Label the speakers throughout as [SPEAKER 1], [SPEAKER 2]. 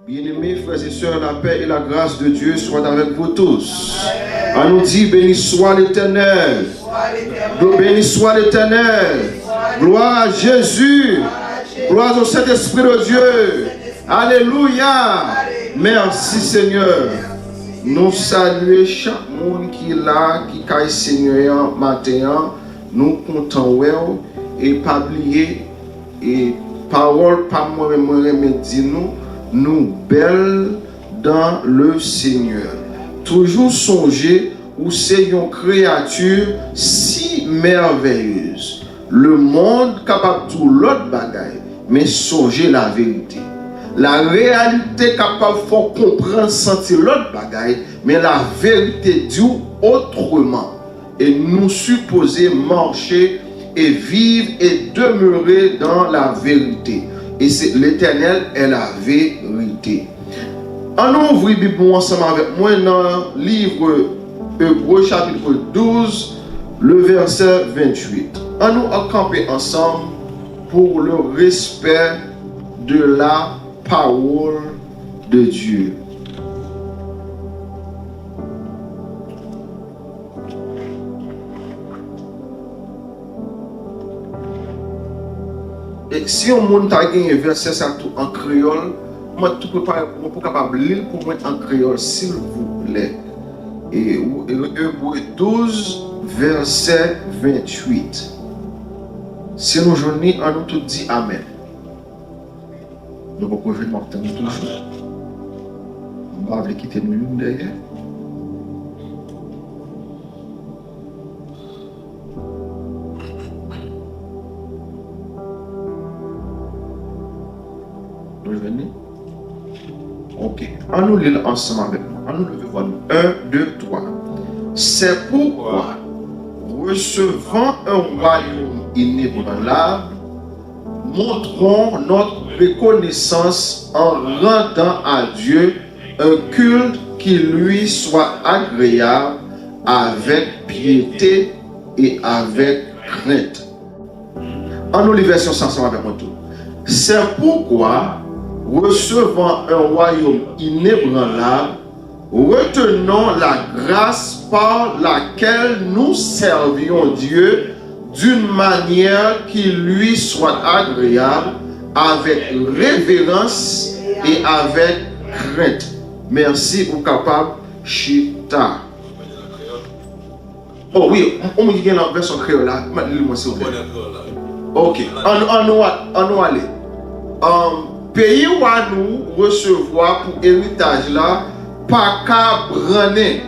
[SPEAKER 1] Bien-aimés frères et sœurs, la paix et la grâce de Dieu soient avec vous tous. On nous dit, béni soit l'Éternel. Béni soit l'Éternel. Gloire à Jésus. Gloire au Saint-Esprit de Dieu. Alléluia. Merci Seigneur. Nous saluons chaque monde qui est là, qui est Seigneur matin. Nous comptons et pas oublier et parole pas moi-même dis-nous. Nous belles dans le Seigneur. Toujours songer où c'est une créature si merveilleuse. Le monde capable de tout l'autre bagaille, mais songer la vérité. La réalité capable de comprendre, sentir l'autre bagaille, mais la vérité dit autrement. Et nous supposer marcher et vivre et demeurer dans la vérité. Et c'est l'Éternel est la vérité. On ouvre la Bible ensemble avec moi dans le livre Hébreux chapitre 12, le verset 28. On nous accamper ensemble pour le respect de la parole de Dieu. Et si on monte à un verset en créole, moi tout peux capable lire pour moi en créole s'il vous plaît. Et Hébreux 12 verset 28. Si nous journée, on nous tout dit amen. Nous pouvons faire Martin toujours. On va quitter nous derrière. Revenez. Ok. On nous lit ensemble avec moi. On nous le voir. 1, 2, 3. C'est pourquoi, recevant un royaume inébranlable, montrons notre reconnaissance en rendant à Dieu un culte qui lui soit agréable avec piété et avec crainte. On nous lit version ensemble avec moi tout. C'est pourquoi, recevant un royaume inébranlable, retenons la grâce par laquelle nous servions Dieu d'une manière qui lui soit agréable, avec révérence et avec crainte. Merci ou capable, Chita. Oh oui, on me dit qu'il y a une version créole là. Ok, on nous aller. Pays où nous recevoir pour héritage là, pas qu'à branner.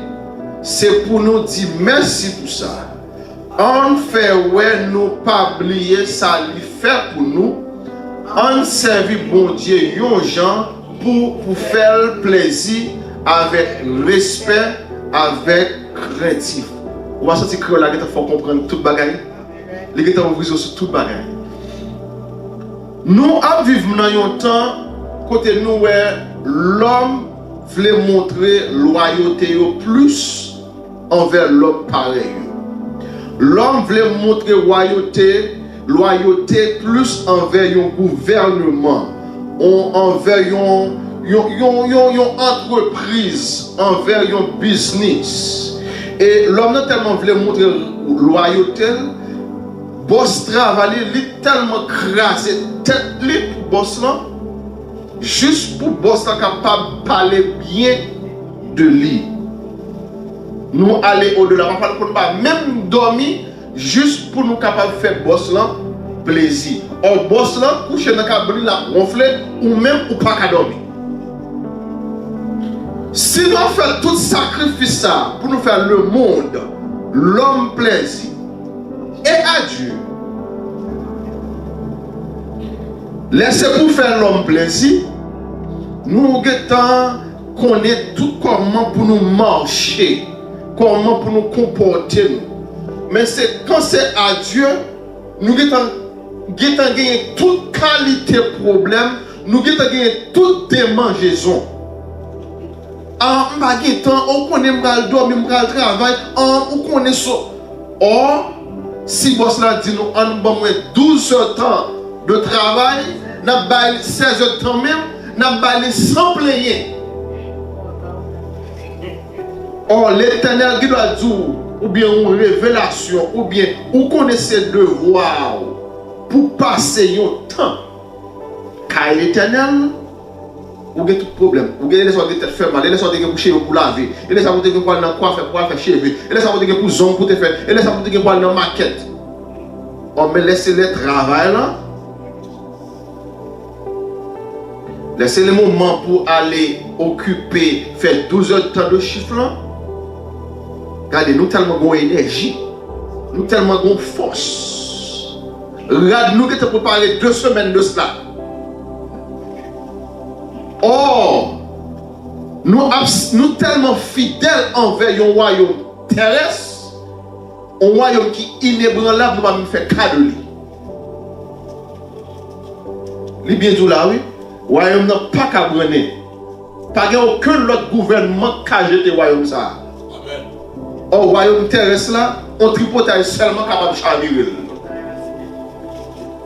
[SPEAKER 1] C'est pour nous dire merci pour ça. On fait ouais nous pas oublier ça lui fait pour nous. On servi bon Dieu yon gens pour faire plaisir avec respect, avec craintif. On va sentir que là il faut comprendre toute bagaille. Les gars ouvrir sur toute bagaille. Nous vivons dans un temps côté nous l'homme voulait montrer loyauté plus envers l'homme pareil. L'homme voulait montrer loyauté plus envers un gouvernement, envers une entreprise, envers un business. Et l'homme n'a tellement voulu montrer loyauté, boss travailler, il tellement crasé tête pour boss là, juste pour boss là capable de parler bien de lui. Nous aller au-delà, on ne pas même dormir juste pour nous capables de faire boss là plaisir. Or boss là coucher dans cabri la ronfler ou même ou pas qu'à dormir. Si nous faisons tout sacrifice ça pour nous faire le monde, l'homme plaisir et à Dieu, laissez pour faire l'homme plaisir, nous connaissons tout comment pour nous marcher, comment pour nous comporter. Mais c'est quand c'est à Dieu, nous avons gagné toute qualité de problème, nous avons gagné toute démangeaison. On connaît le dormir, le travail, on connaît ça. Or, si boss là dit nous, on a 12 heures de temps de travail, on a 16 heures de temps même, n'a pas sans plaigner. Or, l'Éternel qui doit dire, ou bien une révélation, ou bien vous connaissez le devoir pour passer un temps. Car l'Éternel, vous avez tout problème. Vous avez les sortes de tête ferme, les sortes de coucher pour laver, les sortes de pour aller dans quoi faire cheveux, les sortes de pour zone pour te faire, les sortes de pour aller dans maquette. On me laisse le travail là. Laissez le moment pour aller occuper, faire 12 heures de temps de chiffre là. Regardez, nous tellement de énergie, nous tellement de force. Regardez, nous qui avons préparé 2 semaines de cela. Or, nous tellement fidèles envers un royaume terrestre, un royaume qui est inébranlable, nous allons faire cadeau. Les bien tout là, oui. Le royaume n'a pas qu'à brûler. Pas aucun autre gouvernement qui a jeté le royaume ça. Or, le royaume terrestre là, on tripotage seulement capable de chavirer.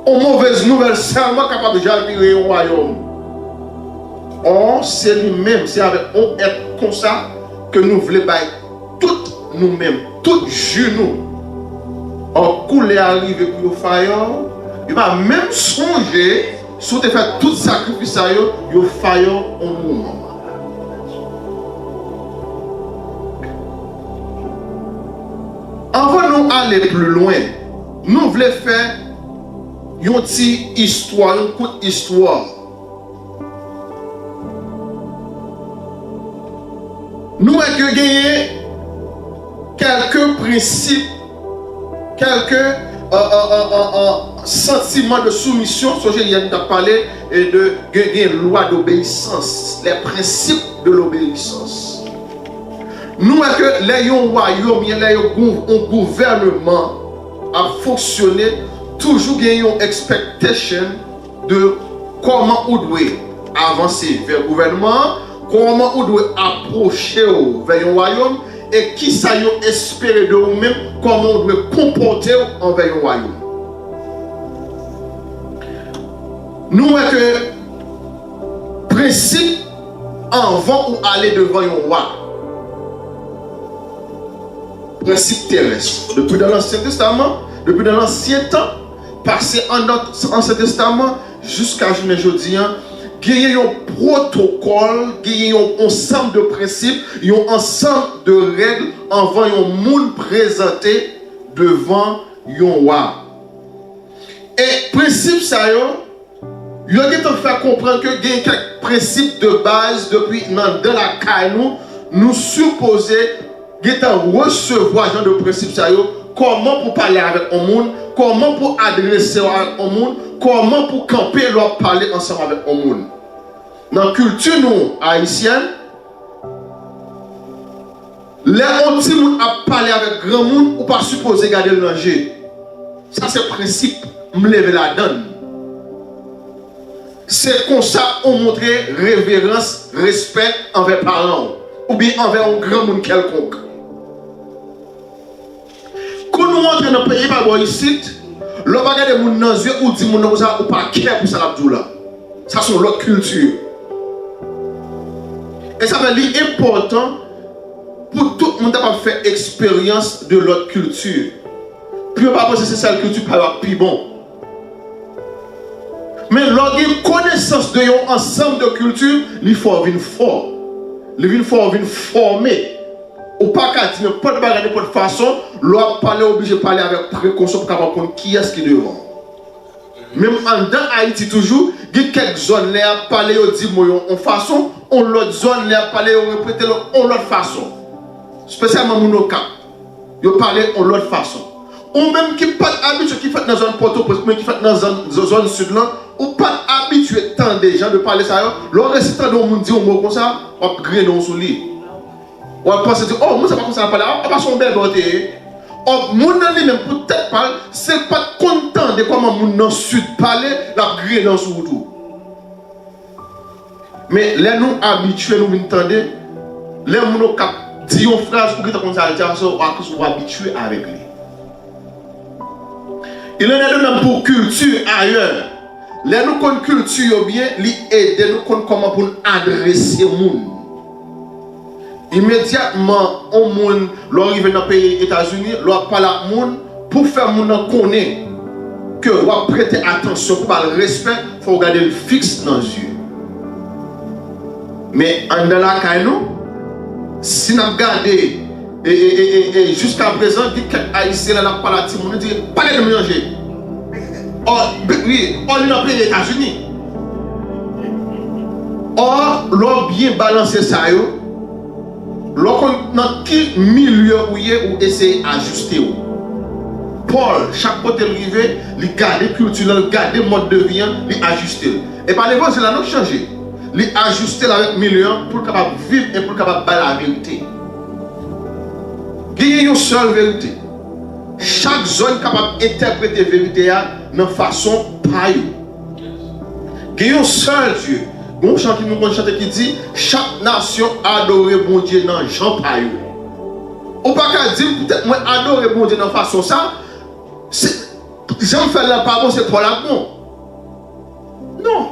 [SPEAKER 1] Une mauvaise nouvelle seulement capable de chavirer un royaume. Or, c'est lui-même, c'est avec un être comme ça que nous voulons battre toutes nous-mêmes, toutes genoux. Or, quand il est arrivé pour le faire, il va même songer, si tu fais tout sacrifice, il va faire un moment. Avant de nous aller plus loin, nous voulons faire une petite histoire, une courte histoire. Nous avons gagné quelques principes, quelques sentiments de soumission, ce que je viens de parler, et de gagner une loi d'obéissance, les principes de l'obéissance. Nous avons que les royaumes, un gouvernement a fonctionné, toujours gagner une expectation de comment on doit avancer vers le gouvernement, comment on doit approcher vers un royaume et qui ça y espérer de vous-même, comment on doit comporter envers un royaume. Nous avons que principe avant ou aller devant un roi. Principe terrestre. Depuis dans l'Ancien Testament, depuis dans l'Ancien temps, passé en Ancien Testament jusqu'à aujourd'hui, il y a un protocole, il y a un ensemble de principes, il y a un ensemble de règles avant un monde présenté devant un roi. Et principe ça il y a fait comprendre que il y a quelques principes de base depuis dans la caille nous supposer recevoir genre de principes ça comment pour parler avec un monde, comment pour adresser au monde, comment pour camper leur parler ensemble avec un monde. Dans la culture nous haïtienne, les petits monde a parlé avec grand monde ou pas supposé garder le danger. Ça c'est le principe me lever la donne. C'est comme ça on montre révérence, respect envers parents ou bien envers un grand monde quelconque. Quand nous rentrons dans le pays par ici, l'on va regarder les gens dans les yeux ou dit mon ça ou pas care pour ça là. Ça c'est l'autre culture. Et ça veut dire important pour tout le monde d'avoir fait expérience de l'autre culture. Puis on va penser que c'est celle culture par plus bon. Mais lorsqu'il y a connaissance de un ensemble de culture, il faut venir fort. Il faut venir former. Ou pas qu'à dire pas de bagarre de toute façon, l'on parler obligé de parler avec précaution pour comprendre qui est-ce qui est devant. Même en dans Haïti toujours, il y a quelques zones là parler au dit en façon, on l'autre zone là parler au répéter en l'autre façon. Spécialement mon cas. Ils parler en l'autre façon. Ou même qui pas habitué qui fait dans zone Port-au-Prince, mais qui fait dans zone sud là, ou pas habitué tant des gens de parler ça, l'on reste tant de monde dit un mot comme ça, on gré dans sous lit. On pense dire oh moi c'est pas comme ça parler, on pas son bel beauté. Oh mon ami même peut-être pas, c'est pas content de comment mon dans sud parler, la gré dans sous tout. Mais les nous habitués nous entendre, les nous cap dit une phrase pour que comme ça on soit habitué avec lui. Il en a de même pour culture ailleurs. les nous connaissons culture bien, li aider nous comment pour adresser monde. Immédiatement, on monde, l'arrivée dans le pays États-Unis, l'on parle à monde pour faire monde connaître que on prêter attention pour le respect, il faut regarder le fixe dans les yeux. Mais en dans la caille nous, si nous regardons et jusqu'à présent, quelques Haïtiens là parlent à tout le monde dit pas de mélanger. Or, oui, on est dans le pays des États-Unis. Or, l'on bien balancé ça, l'on dans quel milieu où il est ou essayer d'ajuster. Paul, chaque côté arrivé, il garde culture, il garde mode de vie, il ajuste. Et par l'évangile, il a changé. Il ajuste avec milieu pour capable vivre et pour capable battre la vérité. Il y a une seule vérité. Chaque zone capable d'interpréter la vérité de façon pareille. Il y a un seul Dieu. Bon chant qui nous chante qui dit chaque nation adore bon Dieu dans Jean pareil. On pas qu'à dire peut-être moi adore bon Dieu dans façon ça. J'aime faire la pardon c'est pour la bon. Non.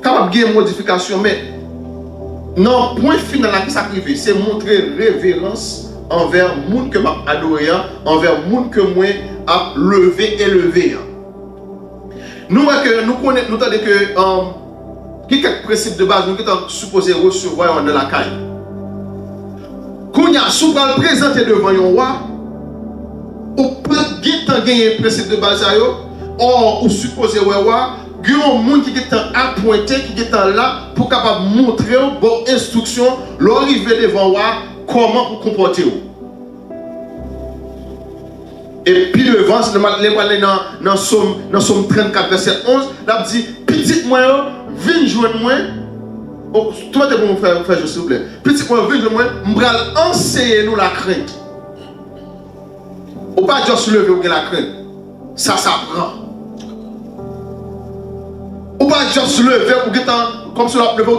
[SPEAKER 1] Capable de une modification mais non point final qui s'arrive c'est montrer révérence envers monde que m'a adoré, envers monde que moi a levé et élevé. Nous connaissons nous tendez que quelques principes de base nous sommes supposés recevoir dans la caille. Quand il y a souvent présenté devant un roi, ou pas gagner un principe de base or ou supposé roi, il y a un monde qui est appointé qui est là pour capable montrer bonne instruction l'arrivée devant roi comment vous comporter. Et puis le vent, dans Somme 34, verset 11, il dit, petit moi, viens joindre moi. Oh, tout le monde est pour me faire, s'il vous plaît. Petit moi, viens joindre moi, je vais enseigner nous la crainte. Ou pas juste lever ou la crainte. Ça s'apprend. Ou pas juste lever ou comme si on lever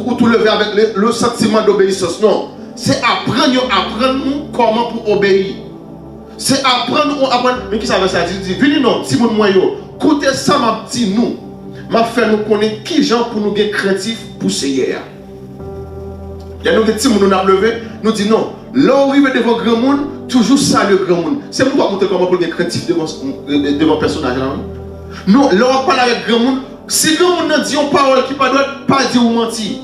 [SPEAKER 1] ou tout lever avec le sentiment d'obéissance. Non. C'est apprendre comment pour obéir. C'est apprendre. Mais qui ça veut dire? Venez non, si mon moyen, écoutez ça, m'a dit nous. M'a fait nous connaître qui gens pour nous être craintifs pour ce hier. Il y a nous qui nous avons levé, nous dit non. Là où arrive devant grand monde, toujours ça le grand monde. C'est pourquoi montrer comment pour être craintif devant le personnage là. Non, là on parle avec grand monde. Si grand monde n'a dit une parole qui ne pas dire ou mentir.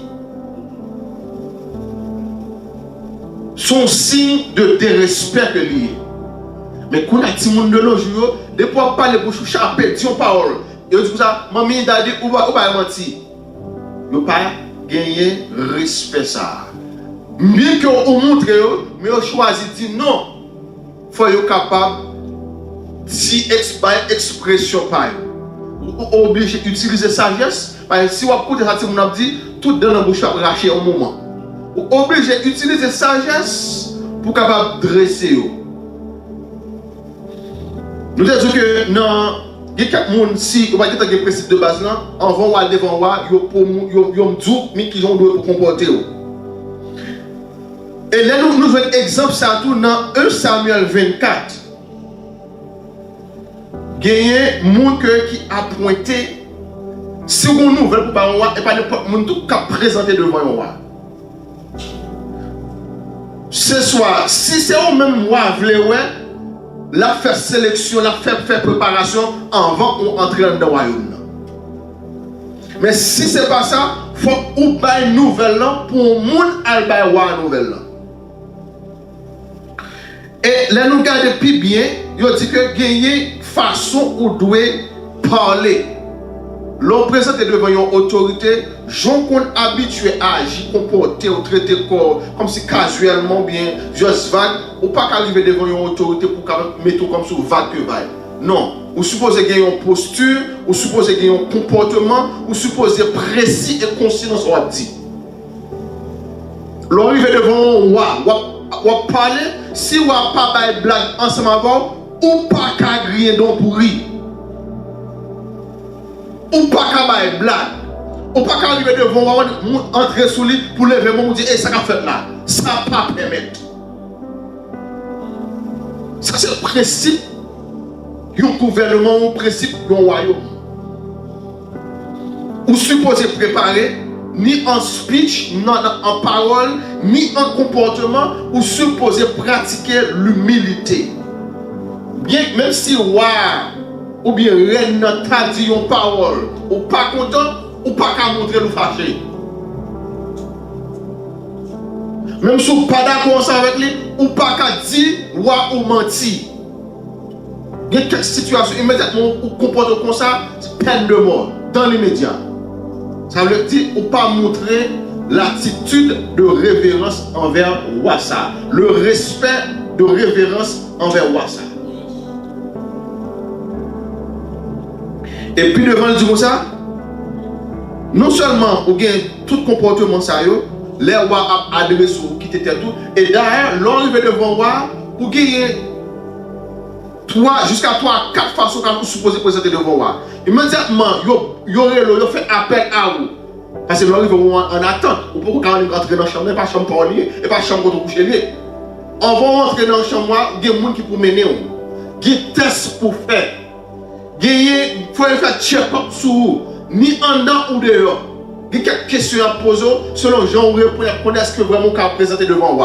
[SPEAKER 1] Son signe de dérespect que lié. Mais quand on a dit monde de l'aujourd'hui, des fois parler pour chapelle, dire une parole. Et on dit ça, maman dadi ou pas mentir. Yo pas gagner respect ça. Bien que on montre mais on choisit dire non. Faut être capable si expression pas. Obligé d'utiliser sagesse parce que si on écoute ça on a dit tout dans la bouche à racher au moment. Obligé d'utiliser sagesse pour capable dresser. Nous disons que non, il y a quelques gens si on va dire un principe de base là, on va aller devant moi, yo m'dou mais qui ont doit comporter. Et là nous avons un exemple ça tout dans 1 Samuel 24. Gagner monde qui a pointé si on nouvelle pour pas roi et pas n'importe monde tout cap présenter devant un roi. Ce soir, si c'est au même roi vle ouais, la faire sélection, la faire préparation avant ou entrer dans le royaume. Mais si c'est pas ça, faut ou pas une nouvelle pour monde al ba roi nouvelle. Et là nous garder plus bien, il dit que gagner façon où doit parler. L'on présente devant une autorité, gens qu'on habitué à agir, comporter ou traiter corps comme si casuellement bien, juste vague, ou pas qu'arriver devant une autorité pour mettre comme sur vague que vague. Non, ou supposez gagner une posture, ou supposez gagner un comportement, ou supposez précis et conscient dans ce qu'on dit. L'on arrive devant un roi, ou parler, si ou pas bailler blague ensemble avant, ou pas qu'à griller donc pour rire. Ou pas qu'à bailler blague. Ou pas qu'à arriver devant entrer sous lui pour lever mon dire ça qu'a fait là. Ça ne pas permettre. Ça c'est le principe d'un gouvernement, un principe d'un royaume. ou supposé préparer, ni en speech, ni en parole, ni en comportement, ou supposé pratiquer l'humilité. Bien, même si roi ou bien reine t'a dit une parole, ou pas content, ou pas qu'à montrer le fâché. Même si vous pas d'accord avec lui, ou pas qu'à dire roi ou menti. Il y a quelques situations immédiatement où comporte comme ça, c'est peine de mort dans l'immédiat. Ça veut dire ou pas montrer l'attitude de révérence envers Wassa, le respect de révérence envers Wassa. Et puis devant le dit comme ça, non seulement vous avez tout comportement ça, les rois adressent ou quitter tout, et derrière, l'arrivée devant roi, vous avez jusqu'à 3-4 façons que vous supposez présenter devant roi. Immédiatement, vous fait appel à vous. Parce que l'arrivée en attente, vous pouvez quand même rentrer dans la chambre, pas chambre pour lier, et pas chambre pour coucher lié. On va rentrer dans la chambre, il y a des gens qui pour mener, il y a des tests pour faire. Il faut faire check-up sur vous, ni en dedans ou dehors. Il y a quelques questions à poser selon les gens répondent à ce que vraiment vous présenter devant vous.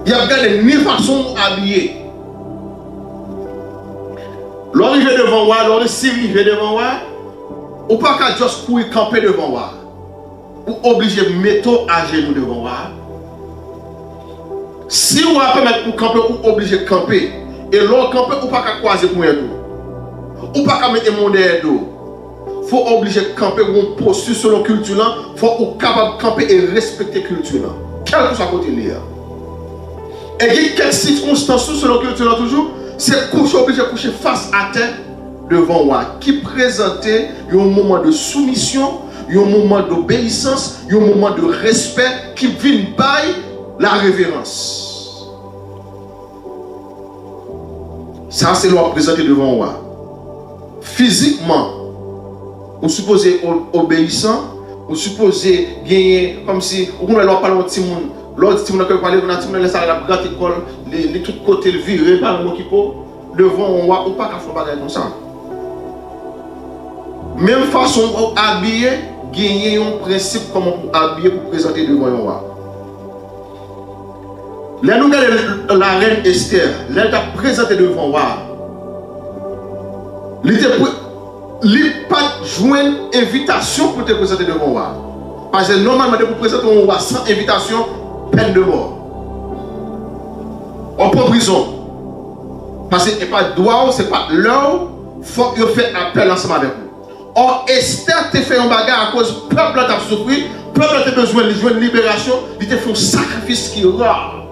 [SPEAKER 1] Il y a ni façon habillée. L'arrivée devant vous, l'arrivée devant vous, ou pas qu'à juste courir camper devant vous. Ou obligé de mettre à genoux devant vous. Si vous avez permis pour camper, ou obligé de camper. Et l'autre camper, ou pas qu'à croiser pour un dos. Ou pas qu'à mettre mon derrière dos. Il faut obliger de camper ou posture selon la culture. Il faut être capable de camper et respecter la culture. Quel que soit côté lié. Et il y a quelques circonstances selon la culture toujours, c'est coucher obligé de coucher face à terre devant moi. Qui présentait un moment de soumission, un moment d'obéissance, un moment de respect qui vient by la révérence. Ça, c'est l'on présenté devant moi. Physiquement, vous supposez obéissant, vous supposez gagner comme si vous ne parlez pas de petit monde. L'autre petit monde qui parle, vous avez laissé la grande école, les tous côtés virés par le mot qui peut, devant on voit ou pas qu'à faire bagarre comme ça. Même façon habiller, gagner un principe comment pour habiller pour présenter devant un roi. Là nous regardons la reine Esther, là elle a présenté devant roi. Il n'a pas joué une invitation pour te présenter devant le roi. Parce que normalement, pour présenter un roi sans invitation, peine de mort. On prend prison. Parce que ce n'est pas droit, ce n'est pas l'heure, il faut que vous fassiez appel ensemble avec vous. Or, Esther te fait un bagarre à cause du peuple a souffert, le peuple a besoin de jouer une libération, il te fait un sacrifice qui est rare.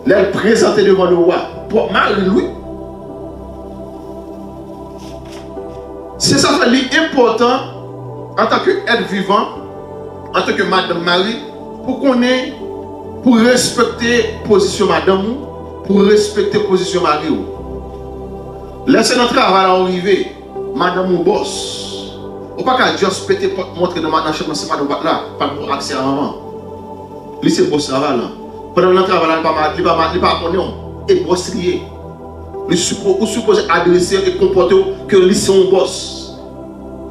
[SPEAKER 1] Là, elle présente devant le roi. Pour Marie-Louis, c'est ça qui est important en tant qu'être vivant, en tant que Madame Marie, pour respecter la position Madame, pour respecter la position Marie. Laissez notre travail arriver, Madame ou boss. Ou pas qu'à juste péter montrer dans ma chambre, c'est pas de là, pas pour accès avant. Lui c'est boss travail là. Pendant le travail, il ne pas connaître et boss lié. Vous supposez adresser et comporter que lui c'est un boss.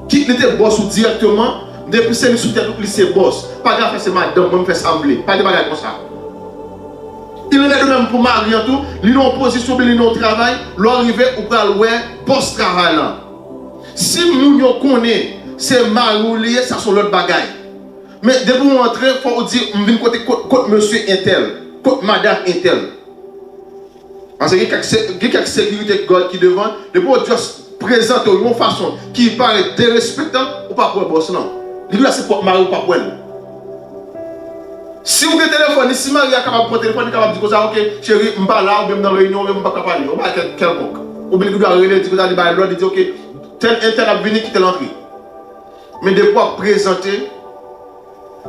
[SPEAKER 1] Qui était boss ou directement, depuis c'est lui c'est boss. Pas grave, c'est madame, moi je fais sembler. Pas de bagarre comme ça. Il est de même pour Marie en tout, il est en position, il est en travail, l'arrivée ou pas le boss travail là. Si nous connaissons, c'est Marie, ça sont l'autre bagaille. Mais dès que vous entrez, il faut dire, je viens côté monsieur Intel, côté madame Intel. Parce qu'il y a quelques sécurité qui devant, de pour juste présenter une façon qui paraît dérespectante ou pas pour le boss non. Il là c'est pour Marie ou pas pour elle. Si vous avez téléphone, si Marie est capable de prendre téléphone, il est capable de dire ça, ok, chérie, je ne suis pas là, ou même dans la réunion, je ne suis pas capable de parler, on va quelconque. Ou bien il doit aller dire que l'autre dit, ok, tel a venu quitter l'entrée. Mais de pouvoir présenter,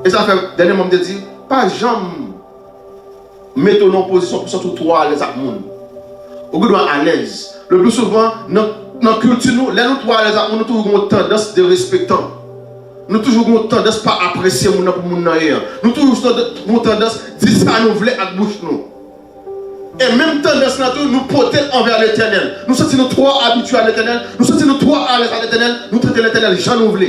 [SPEAKER 1] et ça fait dernier moment de dire, pas jamais mettre en position pour surtout toi à l'aise avec le monde. Au bout à l'aise. Le plus souvent, dans la culture, nous, là, nous trois à l'aise avec le monde, nous toujours une tendance de respectant. Nous toujours une tendance pas apprécier mon pour mon ailleurs. Nous toujours une tendance de dire ça nous voulons avec bouche nous. Et même tendance nous porter envers l'éternel. Nous sommes trop habitués à l'éternel. Nous sommes trop à l'aise à l'éternel. Nous traitons l'éternel, j'en nous voulons.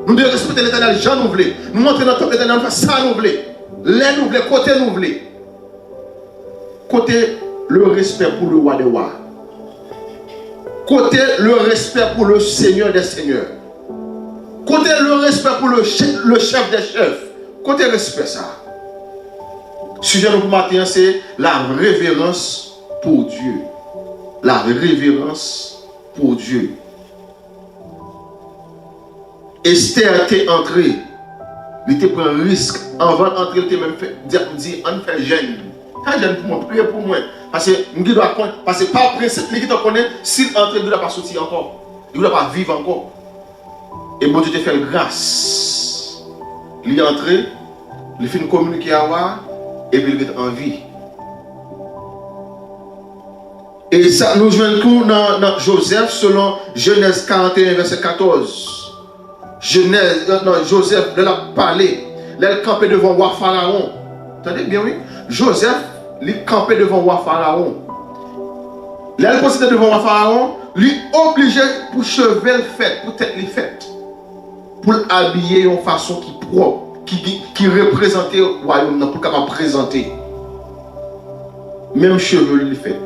[SPEAKER 1] Nous devons respecter l'éternel, j'en nous voulons. Nous montrons notre l'éternel, nous faisons ça nous voulons. Les nous voulons, côté nous voulons. Côté le respect pour le roi des rois. Côté le respect pour le Seigneur des seigneurs. Côté le respect pour le chef des chefs. Côté respect ça. Sujet de matin, c'est la révérence pour Dieu. La révérence pour Dieu. Esther était entrée. Il était pris un risque. Avant d'entrer, il était même fait dit on fait jeûne. Quand jeûne pour moi, priez pour moi. Parce que par principe, il te connaît, s'il entre, il ne doit pas sortir encore. Il ne doit pas vivre encore. Et bon Dieu te fait grâce. Il est entré, il fait communiquer à moi. Et puis il est en vie. Et ça nous joignons dans Joseph selon Genèse 41 verset 14. Joseph, il a parlé. Il a campé devant le roi Pharaon. Attendez bien, oui. Joseph, il a campé devant le roi Pharaon. Il a posé devant le roi Pharaon. Il est obligé pour chevel fait, pour tête les fêtes. Pour l'habiller en façon qui est propre. Qui représentait le royaume pour capable présenter. Même cheveux il fait.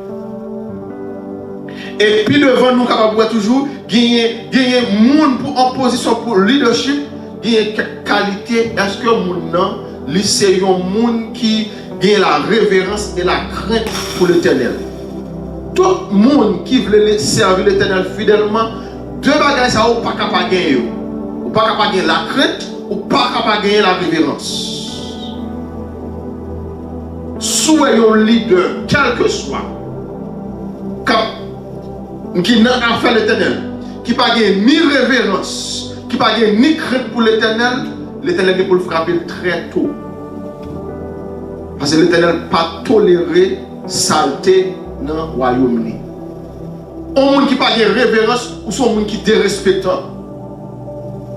[SPEAKER 1] Et puis devant nous capable toujours gagner monde pour en position pour leadership, gagner qualité. Est-ce que monde non, c'est un monde qui gagne la révérence et la crainte pour l'Éternel. Tout le monde qui veut servir l'Éternel fidèlement, deux bagages ça ou pas capable gagner. Ou pas capable gagner la crainte. Ou pas capable de gagner la révérence. Soyons leader, quel que soit, qui n'a pas fait l'éternel, qui n'a pas gagné ni révérence, qui n'a pas gagné ni crainte pour l'éternel, l'éternel est pour le frapper très tôt. Parce que l'éternel n'a pas toléré saleté dans le royaume. Un monde qui n'a pas gagné révérence, ou son monde qui est dérespectant.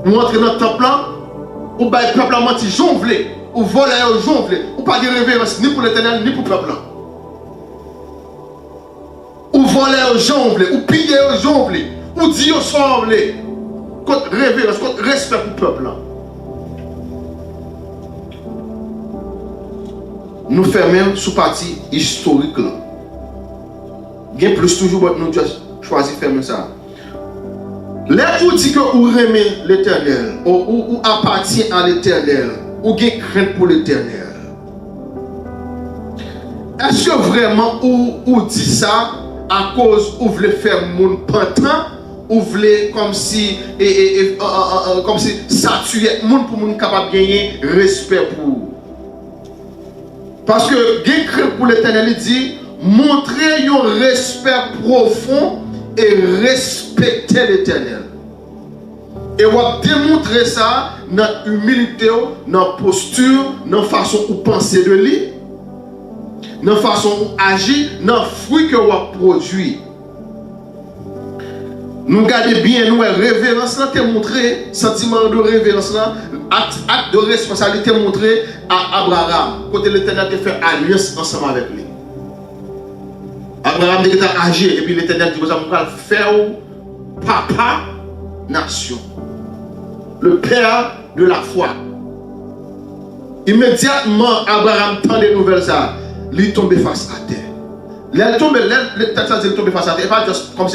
[SPEAKER 1] Nous entrons dans le temple. Ou bien le peuple a menti, jonglé, ou volé, ou jonglé, ou pas de révérence ni pour l'éternel, ni pour le peuple. Ou volé, ou jonglé, ou pillé, ou jonglé, ou dit, ou semblé. Contre révérence, contre respect pour le peuple. Nous fermons sous partie historique. Il y a plus toujours, nous choisir de fermer ça. Là où dit que vous aimez l'éternel, ou appartient à l'éternel, ou avez crainte pour l'éternel. Est-ce que vraiment vous dit ça à cause où vous voulez faire mon pantin, ou vous voulez comme si saturer le monde pour mon capable de gagner respect pour vous? Parce que avez crainte pour l'éternel, il dit montrez un respect profond et respecter l'éternel. Et on va démontrer ça dans l'humilité, dans la posture, dans la façon où penser de lui, dans la façon où agir, dans le fruit que on va produire. Nous gardons bien, nous, révérence, là, montré, sentiment de révérence, là, acte de responsabilité montré à Abraham, quand l'Éternel a fait alliance ensemble avec lui. Abraham était âgé, et puis l'Éternel dit, vous allez faire papa nation. Le père de la foi. Immédiatement, Abraham tend des nouvelles, ça, il est tombé face à terre. Il est tombé face à terre, pas juste comme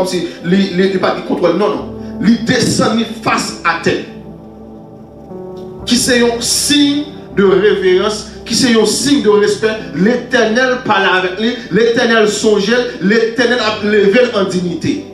[SPEAKER 1] si il n'était pas de contrôle, non, non. Il descend face à terre. Qui c'est un signe de révérence, qui c'est un signe de respect. L'Éternel parle avec lui, l'Éternel songeait, l'Éternel a levé en dignité.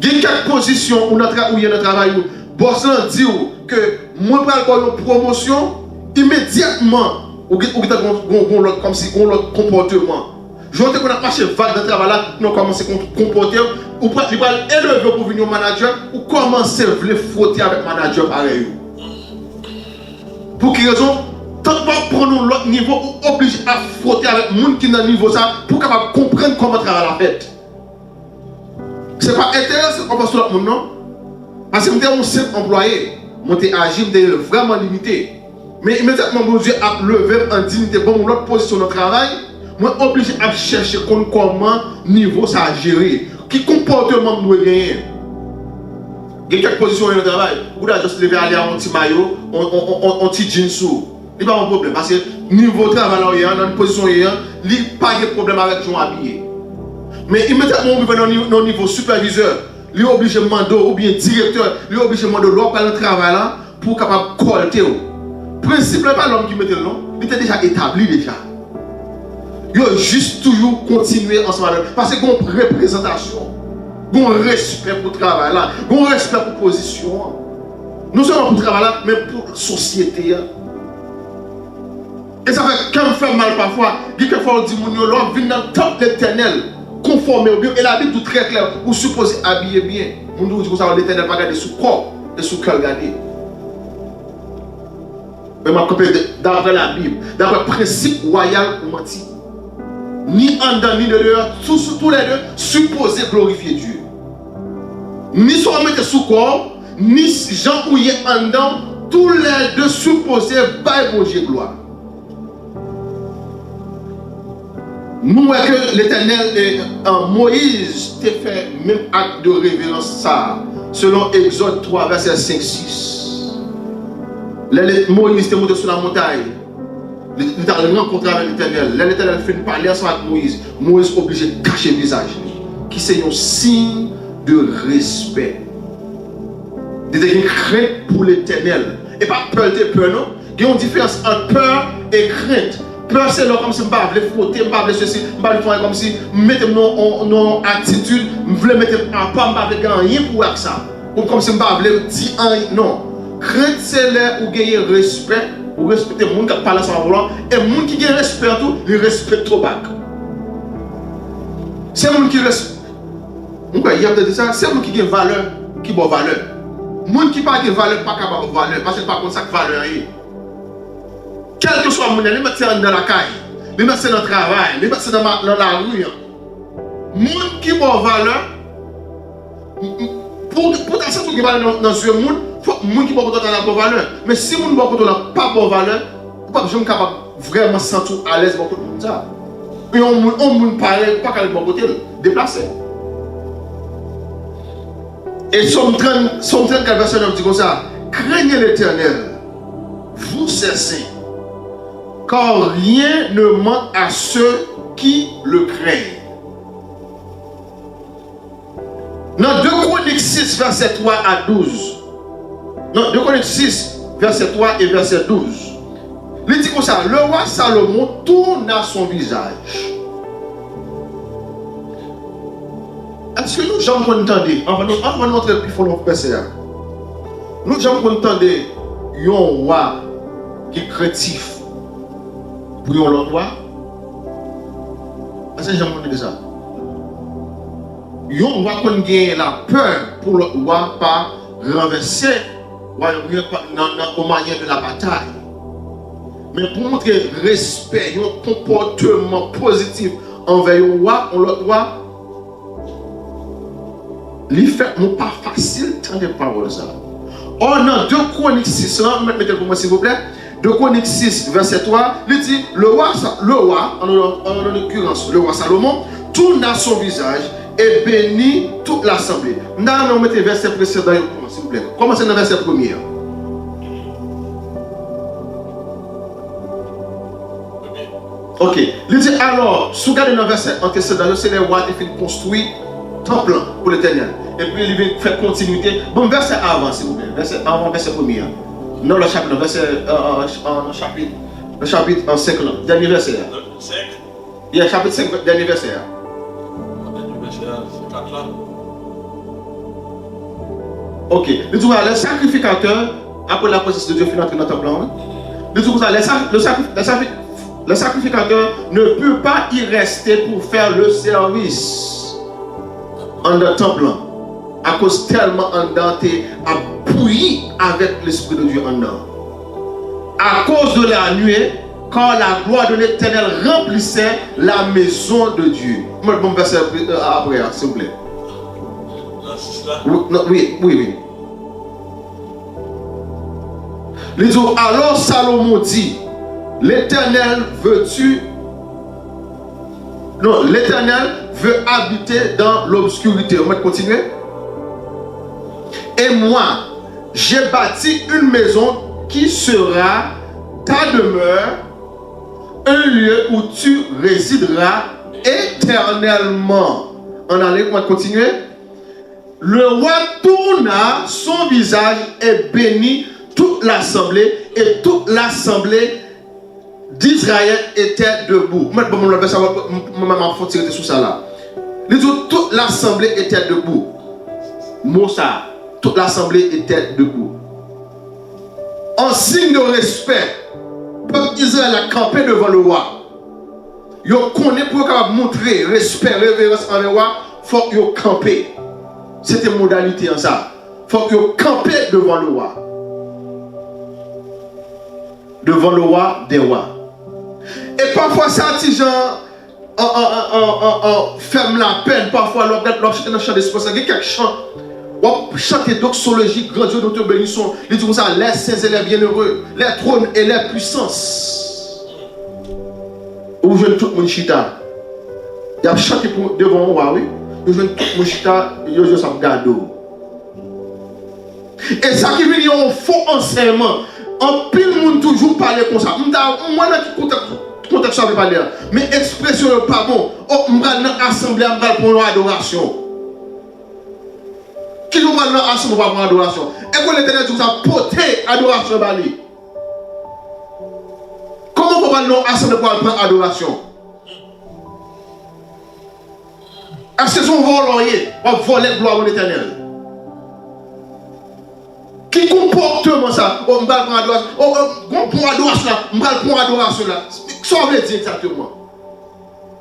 [SPEAKER 1] Il y a quelques positions où il y a notre travail, boss dit que moi, pour avoir une promotion, immédiatement, comme si on a l'autre comportement. Je vois qu'on a marché vague de travail là, nous commençons à comporter, ou pour élever pour venir au manager, ou commencer à frotter avec le manager pareil. Pour quelle raison? Tant que prendre l'autre niveau, ou obligé à frotter avec le monde qui est dans le niveau ça, pour capable comprendre comment travailler la fête. Ce n'est pas intéressant qu'on passe sur l'autre monde, non? Parce que je suis un simple employé, je suis agi, je suis vraiment limité. Mais immédiatement, mon Dieu a levé en dignité, bon, l'autre position de travail, moi, obligé à chercher comment niveau ça a géré. Qui comportement doit gagner. Il y a quelques positions dans le travail. Vous avez juste levé à aller à un petit maillot, un petit jean sous. Il n'y a pas de problème. Parce que niveau travail, dans une position, il n'y a pas de problème avec les gens habillés. Mais immédiatement, on va dans le niveau superviseur, il est obligé de demander, ou bien directeur, il est obligé de demander l'autre par le travail là pour capable colter. Le principe n'est pas l'homme qui mettait le nom, il était déjà établi déjà. Il faut juste toujours continuer ensemble. Parce qu'il y a une représentation, il y a un respect pour le travail là, il y a un respect pour la position. Non seulement pour le travail là, mais pour la société. Et ça fait quand on fait mal parfois, quelquefois on dit que l'homme vient dans le temple de l'Éternel, conformé au bien. Et la Bible est très claire, vous supposez habiller bien. Vous nous dites que l'Éternel va garder sous corps et sous cœur garder. Mais je vais d'après la Bible, d'après le principe royal ou menti. Ni en dedans ni dehors, tous les deux supposés glorifier Dieu. Ni soit mettre sous corps, ni Jean ou en dedans, tous les deux supposés bailler mon Dieu gloire. Nous voyons que l'Éternel, Moïse, t'a fait même acte de révérence ça, selon Exode 3, verset 5-6. Moïse était monté sur la montagne. Il a rencontré avec l'Éternel. L'Éternel fait parler avec Moïse. Moïse est obligé de cacher le visage. Qui c'est un signe de respect. Il y a une crainte pour l'Éternel. Et pas peur de peur, non. Il y a une différence entre peur et crainte. Peur, c'est là comme si je ne voulais pas frotter, je ne voulais ceci, je ne voulais faire comme si je mettais mon attitude, je voulais mettre en pas, je ne voulais rien pour ça. Ou comme si je ne voulais dire rien. Non. Crainte, c'est là où il y a respect. Ou respecter les gens qui parlent sans vouloir. Et les gens qui ont respect, ils respectent trop bas. C'est les gens qui respectent. C'est les gens qui ont valeur, qui ont valeur. Les gens qui n'ont pas de valeur, pas capable de valeur. Parce que pas comme ça que valeur est. Quel que soit le monde, les mettre dans la caille, les mettre dans le travail, les mettre dans la rue. Les gens qui ont valeur, pour ta santé qui va dans ce monde, il faut que les gens qui ont valeur. Mais si les gens qui n'ont pas de valeur, vous ne pouvez pas vraiment se sentir à l'aise avec ça. Et on ne parle pas qu'à bon côté, déplacer. Et Somme 34, verset 9 dit comme ça: craignez l'Éternel, vous ces saints, car rien ne manque à ceux qui le craignent. Dans 2 Chroniques 6, verset 3 à 12. Non, 2 Chroniques 6, verset 3 et verset 12. Il dit comme ça: le roi Salomon tourna son visage. Est-ce que nous jamais entendons, on va montrer plus fort le verset. Nous jamais entendons un roi qui est craintif pour un roi? Est-ce que jamais entendu ça? On va gagner la peur pour le roi pas renverser au moyen de la bataille. Mais pour montrer respect, un comportement positif envers le roi, on le roi, il fait pas facile tant de paroles ça. Or, dans 2 Chroniques 6, mettez pour moi s'il vous plaît, 2 Chroniques 6, verset 3, il dit: le roi, en l'occurrence, le roi Salomon, tourna son visage et bénit toute l'assemblée. Nous mettez le verset précédent, s'il vous plaît. Commencez dans le verset premier. Ok. Il dit alors, si vous regardez dans le verset antécédent, c'est les rois qui ont construit temple pour l'Éternel. Et puis il vient faire continuité. Bon, verset avant, s'il vous plaît. Verset avant, verset premier. Non, le chapitre, le chapitre 5, dernier verset.
[SPEAKER 2] 5?
[SPEAKER 1] Il y a le chapitre 5, dernier verset. Ok. Le sacrificateur, après la présence de Dieu, finit dans le temple. Le sacrificateur ne peut pas y rester pour faire le service en le temple. À cause tellement en denté, à bouillir avec l'Esprit de Dieu en dedans. À cause de la nuée, quand la gloire de l'Éternel remplissait la maison de Dieu. Moi, bon verset après, s'il vous plaît. Oui. Il dit, alors Salomon dit, l'Éternel veux-tu? Non, l'Éternel veut habiter dans l'obscurité. On va continuer. Et moi, j'ai bâti une maison qui sera ta demeure, un lieu où tu résideras éternellement. On allait, on va continuer. Le roi tourna son visage et bénit toute l'assemblée, et toute l'assemblée d'Israël était debout. Maintenant, je vais savoir, je vais tirer sur ça là. Toute l'assemblée était debout. Moussa, toute l'assemblée était debout. En signe de respect, le peuple d'Israël a campé devant le roi. Ils connaissent pour montrer respect, révérence envers le roi, il faut qu'ils campent. C'était une modalité en ça. Il faut qu'ils campent devant le roi. Devant le roi des rois. Et parfois, ça, si gens ferme la peine, parfois, lorsque dans le chant d'espoir, il y a quelques chants. On chante doxologie, grand Dieu, notre bénisson. Il dit comme ça, les saints et les bienheureux, les trônes et les puissances. Où je tout mon chita. Il y a chanté devant moi, oui. Je tout mon chita, je ça regarde. Et ça qui vient un faux enseignement. En pile monde toujours parler comme ça. Moi, dans contexte ça veut parler. Mais expression n'est pas bon. Oh, on va dans l'assemblée, on va pour l'adoration. Qui nous va dans l'assemblée pour l'adoration? Et quand l'Éternel dit ça, porter adoration bali. Comment on va dans l'assemblée pour prendre adoration? Est-ce que son volonté va voler gloire à l'Éternel? Qui comportement ça? On va prendre adoration. On prend adoration là. On va prendre adoration là. Ça veut dire exactement.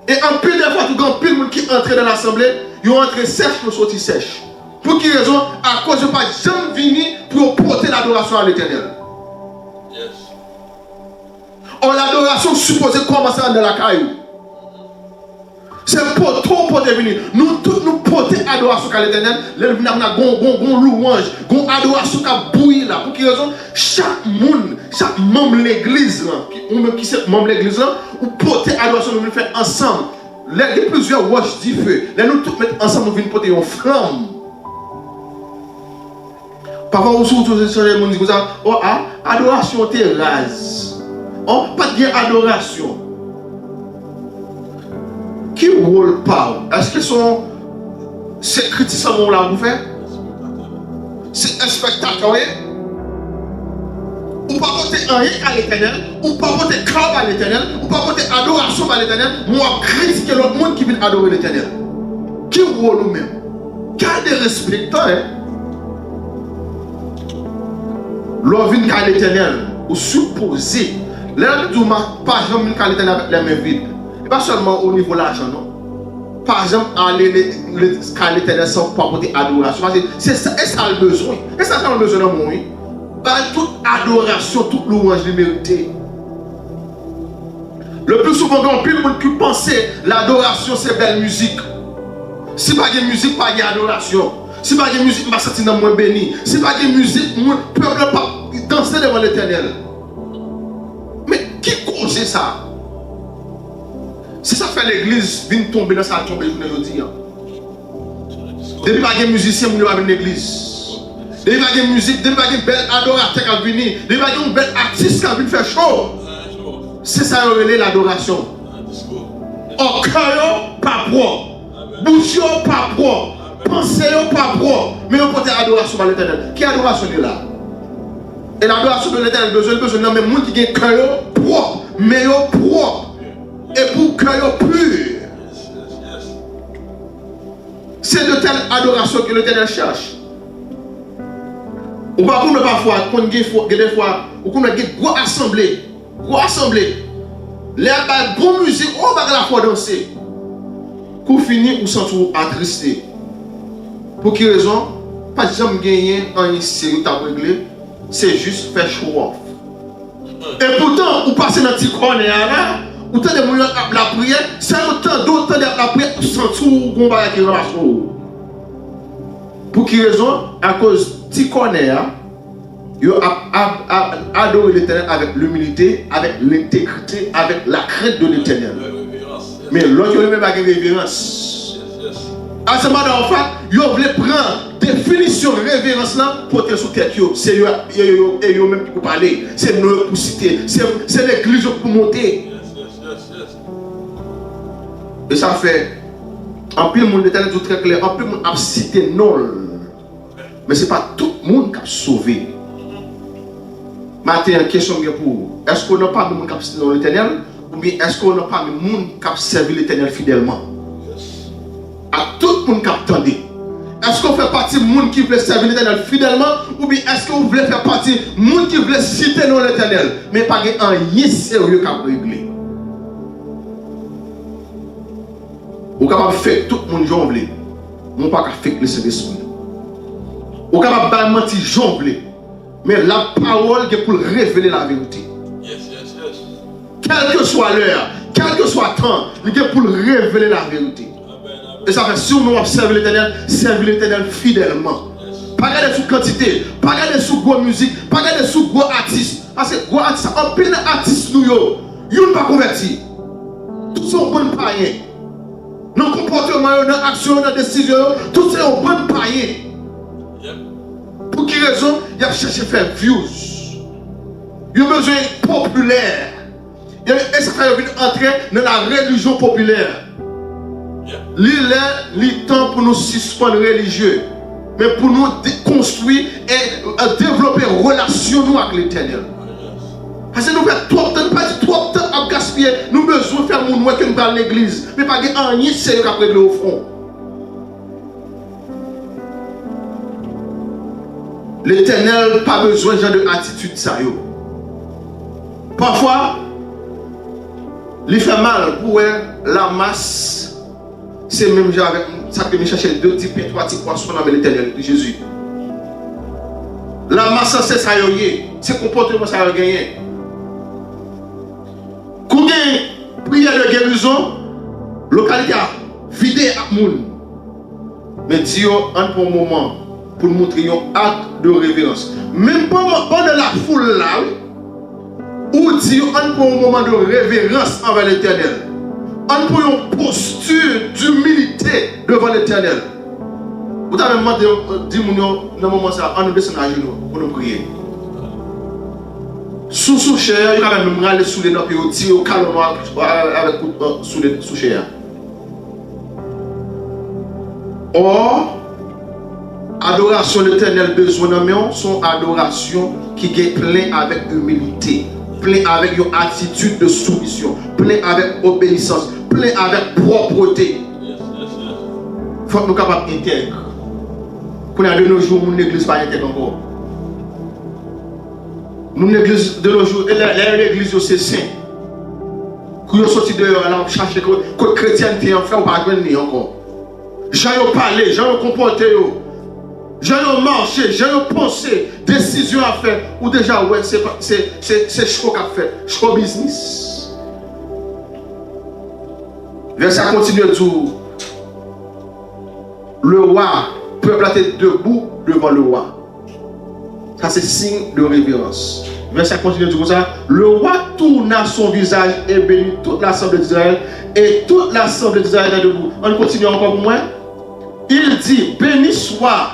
[SPEAKER 1] Et en pile de fois, tout le monde qui entre dans l'assemblée, ils ont entré sèche pour sortir sèche. Pour quelle raison? À cause de pas jamais venir pour porter l'adoration à l'Éternel. Yes. Or l'adoration supposée commencer dans la caillou. C'est pour trop porter venir. Nous tous nous porter adoration à l'Éternel. Nous avons louange, une adoration qui a bouilli là. Pour quelle raison? Chaque monde, chaque membre de l'église, ou même qui est membre de l'église, ou porter adoration, nous faire ensemble. Il y a plusieurs roches du feu. Nous tous mettre ensemble, nous venons porter une flamme. Parfois, on se retrouve sur les gens qui disent ça, oh, adoration, t'es rase. Oh, pas de adoration. Qui rôle parle? Est-ce que c'est critiquement là vous faites? C'est un spectacle, oui? Ou pas porter rien à l'Éternel, ou pas porter crabe à l'Éternel, ou pas porter adoration à l'Éternel, moi critiquer l'autre monde qui vient adorer l'Éternel. Qui rôle nous-mêmes? Gardez respect, hein? L'on vient à l'Éternel, ou supposé, l'un de nous pas jamais à l'Éternel avec les mains vides. Pas seulement au niveau de l'argent, non. Par exemple, aller à l'Éternel sans pas porter adoration. C'est ça, et ça a le besoin. Et ça a le besoin de moi, oui. Toute adoration, toute louange de mérité. Le plus souvent, quand plus le monde qui pensait l'adoration, c'est belle musique. Si pas de musique, pas d'adoration. Si pas de musique, je vais sentir dans moins béni. Si pas de musique, mon peuple ne pas danser devant l'Éternel. Mais qui cause ça? Si ça fait l'église, vient tomber dans sa tombe, je vous dis. Depuis pas de musicien, vous ne pas venir l'église. Depuis pas de musique, depuis pas de belle adorateur qui a venu, depuis pas de belle artiste qui a venu faire show. C'est ça qui est l'adoration. Au cœur, pas propre. Bouche, pas propre. Pensée, pas propre. Mais on porte adoration par l'Éternel. Qui adoration est là? Et l'adoration de l'Éternel, besoin de même monde qui a un cœur propre, mais propre. Et pour cœur pur. C'est de telle adoration que l'Éternel cherche. Ou pas parfois, quand il y a des fois, ou quand il y a une grosse assemblée, les bonne musique, on va la fois danser. Pour finir, ou s'en trouve attristé. Pour quelle raison? Pas de jamais gagner en ici, ou t'as réglé, c'est juste faire show off. Et pourtant, ou passer dans le petit corner là, ou tant de gens la prière, c'est autant d'autres la prière pour sentir qu'on va qui marche. Pour quelle raison? À cause de petit corner, Yo adorer l'Éternel avec l'humilité, avec l'intégrité, avec la crainte de l'Éternel. Mais l'autre, il même avec révérence. À ce moment-là, en fait, yo voulait prendre définition révérence là pour te sous tête. C'est yo même qui pour parler. C'est nous pour citer. C'est l'église pour monter. Et ça fait, en plus, le monde l'Éternel tout très clair, en plus, le monde a cité non. Mais ce n'est pas tout le monde qui a sauvé. Maintenant, une question pour est-ce qu'on n'a pas de monde qui a cité dans l'Éternel ou bien est-ce qu'on n'a pas de monde qui a servi l'Éternel fidèlement? À tout le monde qui a attendu. Est-ce qu'on fait partie du monde qui veut servir l'Éternel fidèlement ou bien est-ce qu'on voulait faire partie du monde qui veut citer dans l'Éternel mais pas un rien sérieux qui a réglé? Ou capable de faire tout le monde jongler, non pas faire le Saint-Esprit. Ou capable de mentir jongler, mais la parole est pour révéler la vérité. Quelle que soit l'heure, quel que soit le temps, il est pour révéler la vérité. Et ça fait si nous observons l'Éternel, servir l'Éternel fidèlement. Pas regarder sous quantité, pas regarder sous gros musique, pas regarder sous gros artistes. Parce que gros artistes, en plein artistes nous, ils ne sont pas convertis. Tous sont bons païens. Dans le comportement, dans l'action, dans la décision, tout ça est un bon païen. Pour quelle raison? Il a cherché à faire views. Il a besoin d'être populaire. Il a essayé d'entrer dans la religion populaire. Il est temps pour nous suspendre religieux. Mais pour nous construire et développer une relation avec l'Éternel. Parce que nous faisons trop de temps, pas trop de temps à gaspiller. Nous avons besoin de faire mon noix que nous parlons de l'église. Mais pas de rien sérieux qu'à régler au fond. L'Éternel n'a pas besoin de genre d'attitude sérieuse. Parfois, il fait mal pour la masse. C'est même genre avec ça que je cherche 2 petits pains, 3 petits poissons avec l'Éternel, Jésus. La masse, c'est ça, c'est comportement ça a gagné. Quand il y a une prière de guérison, la localité a vidé à monde. Mais Dieu, en pour un moment, pour montrer un acte de révérence. Même pas dans la foule là, où Dieu, en pour un moment de révérence envers l'Éternel. En pour une posture d'humilité devant l'Éternel. Vous avez demandé, dis-moi, dans le moment ça, on nous descend à genoux pour nous prier. Sous chair, il y a même aller sous les notes et tirer au calme avec sous chair. Or, adoration de l'Éternel besoin de son adoration qui est plein avec humilité, plein avec une attitude de soumission, plein avec obéissance, plein avec propreté. Il faut que nous soyons capables d'intégrer. Pour de nos jours, mon église pas intègre encore. Mon église de nos jours, l'église c'est saint. Quand vous sortez dehors, là, on cherche que chrétienté en fait, on ne va pas venir encore. J'ai parlé, j'ai comporté, j'ai marché, j'ai pensé, décision à faire, ou déjà, ouais, c'est choix à faire, choix business. Verset continue tout. Le roi, peuple a été debout devant le roi. Ça c'est signe de révérence. Verset continue comme ça. Le roi tourna son visage et bénit toute l'assemblée d'Israël. Et toute l'assemblée d'Israël est debout. On continue encore pour moi. Il dit, béni soit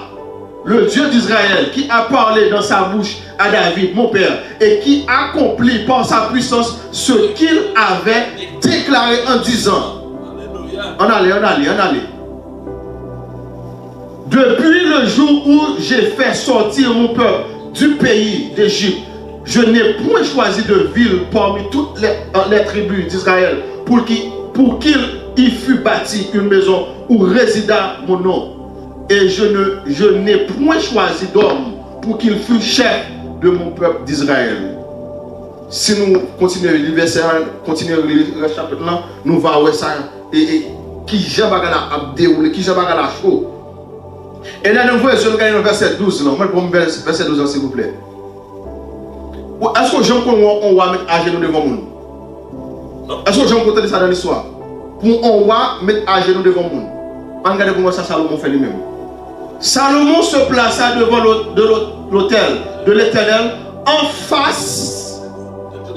[SPEAKER 1] le Dieu d'Israël qui a parlé dans sa bouche à David, mon père, et qui accomplit par sa puissance ce qu'il avait déclaré en disant. On allait. Depuis le jour où j'ai fait sortir mon peuple du pays d'Égypte, je n'ai point choisi de ville parmi toutes les tribus d'Israël pour qu'il y fût bâti une maison où résida mon nom. Et je n'ai point choisi d'homme pour qu'il fût chef de mon peuple d'Israël. Si nous continuons le verset, continuons le chapitre là, nous allons voir ça et qui j'aime à dérouler, qui j'aime à la chose. Et là, nous voyons sur le verset 12, là. Moi, pour me verset 12, s'il vous plaît. Est-ce que j'aime qu'on va mettre à genoux devant nous? Est-ce que j'aime qu'on ça dans l'histoire? Pour on va mettre à genoux devant nous. On regarde comment ça Salomon fait lui-même. Salomon se plaça devant l'autel de l'Éternel en face.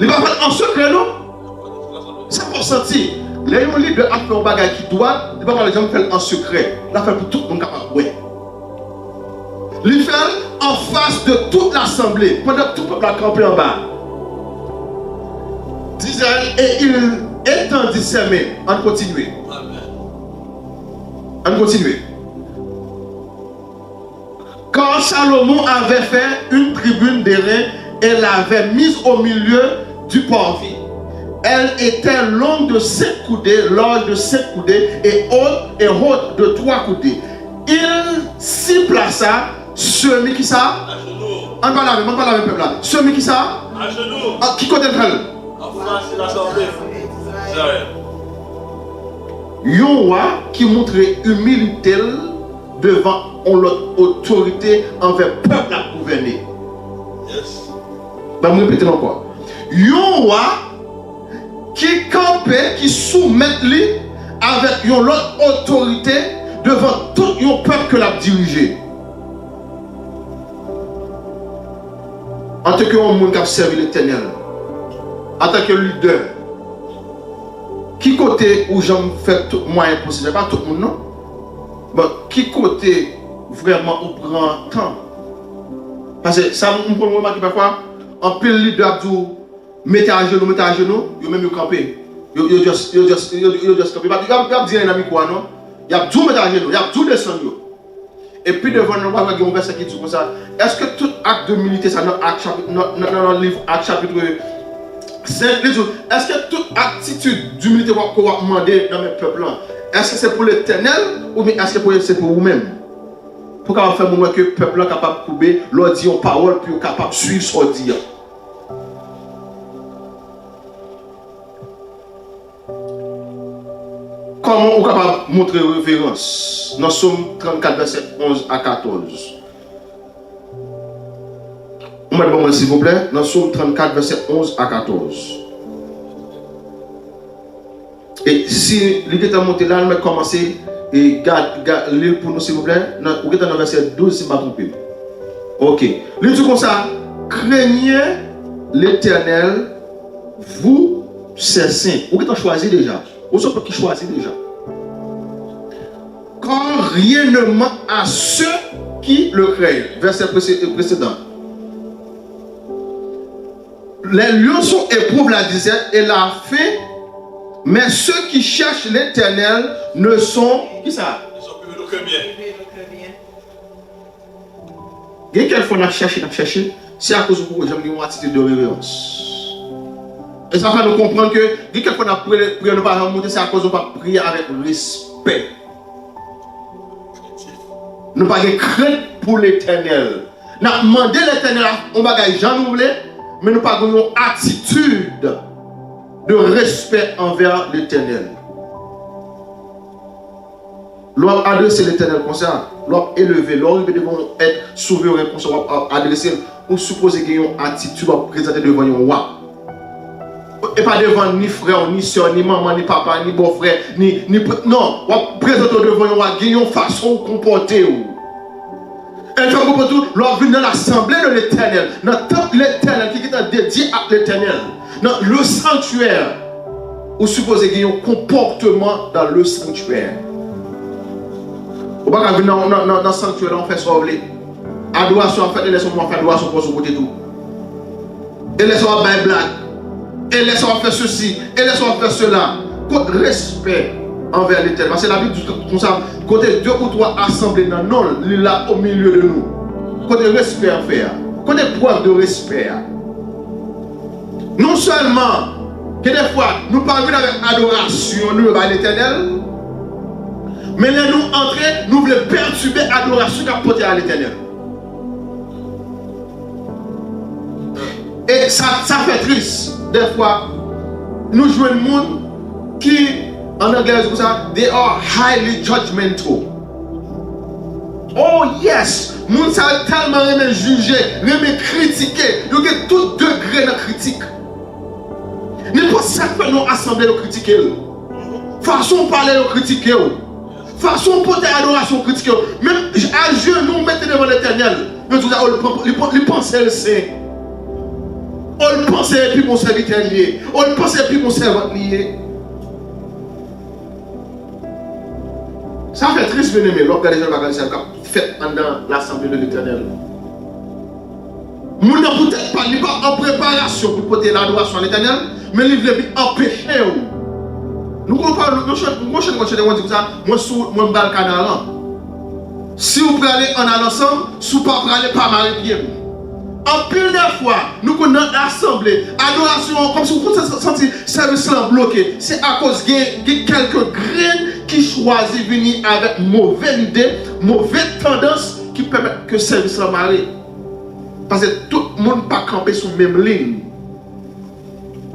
[SPEAKER 1] Il va faire en secret, non? Ça pour sentir. Les gens leader a fait un bagage qui doit, il va pas les gens faire en secret. Il a fait pour tout le monde capable. Ouais. Il fait en face de toute l'assemblée, pendant que tout le peuple a campé en bas. D'Israël, et il étendit ses mains. On continue. On continue. Quand Salomon avait fait une tribune d'airain et l'avait mise au milieu du parvis, elle était longue de 5 coudées, large de 5 coudées et haute de 3 coudées. Il s'y plaça, semi qui ça? On va la même peuple là. Semi qui ça? À genoux. Qui côté de elle? En face de l'assemblée. Yon roi qui montrait humilité devant l'autre autorité envers le peuple à gouverner. Yes. Je vais me répéter encore. Yon roi qui campait, qui soumet lui avec l'autre autorité devant tout le peuple que l'a dirigé. En tant que monde qui a servi l'Éternel, en tant que leader, qui côté où j'en fais tout moyen possible, pas tout le monde non, mais qui côté vraiment on prend temps. Parce que ça on prend remarquer parfois en pile leader dit mettez à genoux, yo même yo camper. Yo just camper. Pas dire un ami quoi non. Il y a tout mettre à genoux, il y a tout descendre. Et puis devant nous, il y a un verset qui dit comme ça. Est-ce que tout acte de milité, ça dans le livre Acte chapitre 5, est-ce que toute attitude d'humilité qu'on va demander dans mes peuples, est-ce que c'est pour l'Éternel ou bien est-ce que c'est pour vous-même? Pour qu'on faire moment que le peuple est capable de couper, leur dire une parole, puis capable de suivre ce qu'on dit. Comment on est capable de montrer révérence? Dans Somme 34, verset 11 à 14. On m'a demandé s'il vous plaît, dans Somme 34, verset 11 à 14. Et si l'église est montée là, on va commencer et lire pour nous s'il vous plaît. Vous êtes dans le verset 12 si je ne me trompe pas. Ok. Il dit comme ça, craignez l'Éternel, vous, ses saints. Vous êtes choisi déjà. Vous savez qui choisit déjà. Quand rien ne manque à ceux qui le craignent. Verset précédent. Les lionceaux éprouvent la disette et la faim, mais ceux qui cherchent l'Éternel ne sont... Qui ça? Ils sont plus que bien. Et quelle fois on a cherché, c'est à cause de vous, j'aime une attitude de révérence. Et ça fait nous comprendre que, dès qu'on a prié, ne pas remonter, c'est à cause de nous pas prier avec respect. Nous pas de crainte pour l'Éternel. Nous avons demandé l'Éternel, on va gagner jamais voulu, mais nous pas une attitude de respect envers l'Éternel. L'homme adresser l'Éternel comme ça, l'homme élevé, l'homme devant être souverain comme ça, adresser, on suppose qu'il y a une attitude à présenter devant un roi. Et pas devant ni frère, ni soeur, ni maman, ni papa, ni beau-frère, ni non, on présente devant un roi, il y a une façon de comporter. Et tu comprends tout, l'on vient dans l'assemblée de l'Éternel, dans le temple de l'Éternel qui est dédié à l'Éternel, dans le sanctuaire, on suppose qu'il y a un comportement dans le sanctuaire. On ne va pas venir dans le sanctuaire, on fait ça. Adoration, en fait, laissez-moi faire adoration pour ce côté tout. Et laissez-moi faire blague. Et laissez-moi faire ceci. Et laissez-moi faire cela. Côté respect envers l'Éternel. Parce que la Bible dit comme ça, côté 2 ou 3 assemblées dans non, il est là au milieu de nous. Côté respect à faire. Côté preuve de respect. Non seulement que des fois, nous parlons avec adoration, nous, à l'Éternel. Mais là, nous entrons, nous voulons perturber l'adoration qu'a portée à l'Éternel. Et ça fait triste. Des fois, nous jouons un monde qui, en anglais, comme ça, they are highly judgmental. Oh yes! Les gens sont tellement aimé juger, aimé critiquer. Ils ont tout degré de critique. N'importe quoi que nous assemblée de critiquer. Façon de parler de critiquer. façon pour adoration critique, même à genoux, mettez devant l'éternel. Il pense c'est. On le pense et puis mon serviteur lié. On le pense et puis mon servant lié. Ça fait triste, bien aimé, lorsque les gens vont fait pendant l'assemblée de l'éternel. Nous n'avons peut-être pas en préparation pour porter l'adoration à l'éternel, mais il veut empêcher. Nous comprenons, nous dit ça, moi, je suis dans le canal. Si vous prenez en allant ensemble, si vous ne prenez pas mal bien. En pile de fois, nous connaissons l'assemblée, adoration, comme si vous sentez service bloqué. C'est à cause de quelques graines qui choisissent de venir avec mauvaise idée, mauvaise tendance qui permettent que le service soit marré. Parce que tout le monde n'est pas campé sur la même ligne.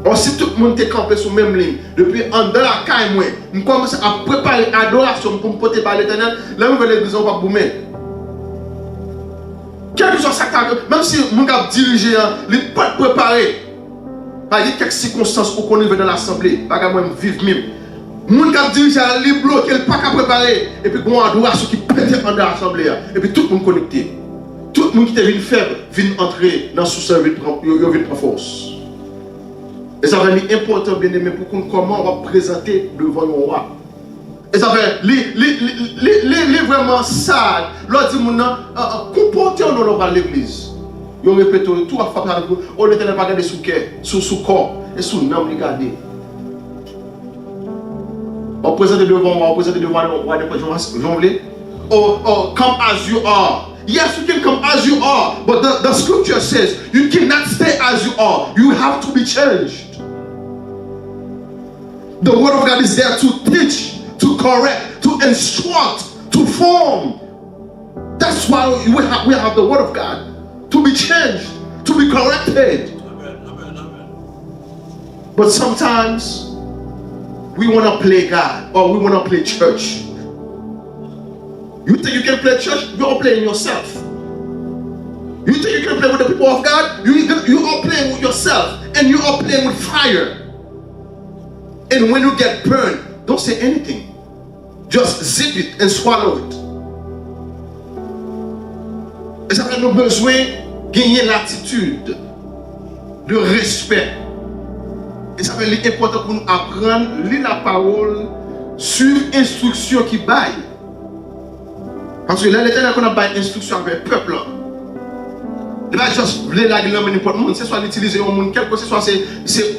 [SPEAKER 1] Or, si tout le monde est campé sur la même ligne, depuis en de la caille, nous commençons à préparer l'adoration pour me porter par l'éternel, là, nous l'église, on va boumer. Quel que soit ça, même si mon gars dirigé, il n'est pas préparé. Il y a quelques circonstances pour qu'on vienne dans l'assemblée, pas qu'à moi vivre même. Mon gars dirigé, il est bloqué, il n'est pas préparé. Et puis, on a adoration qui pète dans l'assemblée. Et puis, tout le monde connecté. Tout le monde qui est faible vient entrer dans ce service, il vient prendre force. Et ça va être important, bien aimé, pour comment on va présenter devant le roi. Et ça fait, les vraiment sale. L'autre dit, comportez-vous dans l'église. Ils répètent tout à fait, on n'était pas regardé sous cœur, sous corps, et sous l'âme, regardez. On présente devant moi, on présente devant le roi, oh, come as you are. Yes, you can come as you are, but the scripture says you cannot stay as you are. You have to be changed. The word of God is there to teach, to correct, to instruct, to form. That's why we have the word of God to be changed, to be corrected. But sometimes we want to play God or we want to play church. You think you can play church? You are playing yourself. You think you can play with the people of God? You are playing with yourself and you are playing with fire. And when you get burned, don't say anything. Just zip it and swallow it. Et ça fait nous besoin de gagner l'attitude de respect. Et ça fait l'important pour nous apprendre lire la parole sur instruction qui baille. Parce que là, l'éternel qu'on a baillé instruction avec le peuple. Il va juste voler la gueule n'importe monde. C'est soit l'utiliser au monde, quelque chose, soit c'est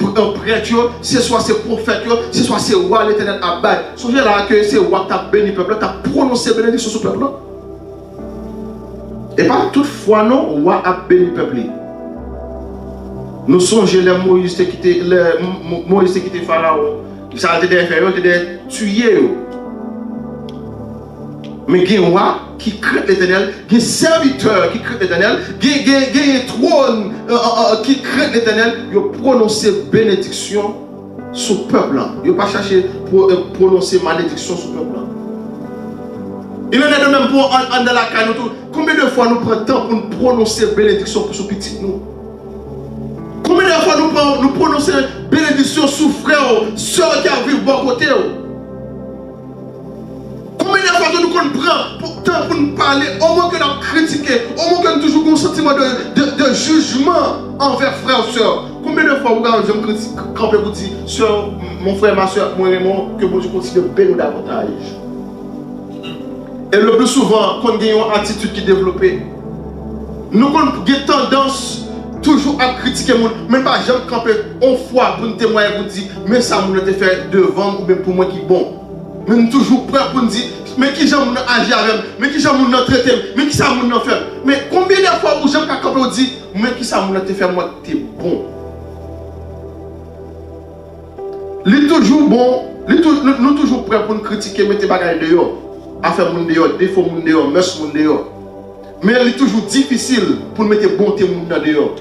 [SPEAKER 1] un prêtre, c'est soit c'est prophète, c'est soit c'est roi, l'éternel a baillé. Songez là que c'est roi qui a béni le peuple, qui a prononcé bénédiction sur le peuple. Et pas toutefois, non, roi a béni le peuple. Nous songeons les Moïse qui était Pharaon, ça a été inférieur, il était tué. Mais il y a un roi qui crée l'éternel, il y a un serviteur qui crée l'éternel, il y a un trône qui crée l'éternel, il a prononcé bénédiction sur le peuple. Il n'a pas cherché pour prononcer malédiction sur le peuple. Il en est de même pour en dans la caille. Combien de fois nous prenons temps pour nous prononcer bénédiction pour ce petit nous? Combien de fois nous prononcer bénédiction sur frère, soeur qui a vécu bon côté? Combien de fois nous prenons temps pour nous parler, au moins que nous critiquer, au moins que nous toujours un sentiment de jugement envers frère ou soeur? Combien de fois vous avez un critique quand vous dites, soeur, mon frère, ma soeur, moi et moi, que vous continuez de bénir davantage? Et le plus souvent, quand nous avons une attitude qui est développée, nous avons tendance toujours à critiquer les gens, même pas jamais camper une fois pour nous témoigner, pour nous dire, mais ça nous a fait devant ou même pour moi qui est bon. Mais nous sommes toujours prêts pour nous dire, mais qui j'aime agir avec, mais qui j'aime traiter, mais qui ça nous fait. Mais combien de fois vous j'aime camper et dire, mais qui ça nous a fait moi qui est bon. Il est toujours bon, nous toujours prêts pour nous critiquer, mettre des bagages dehors. Affaire moun dehors, défaut moun dehors, mœurs moun dehors. Mais il est toujours difficile pour nous mettre bonté moun dehors.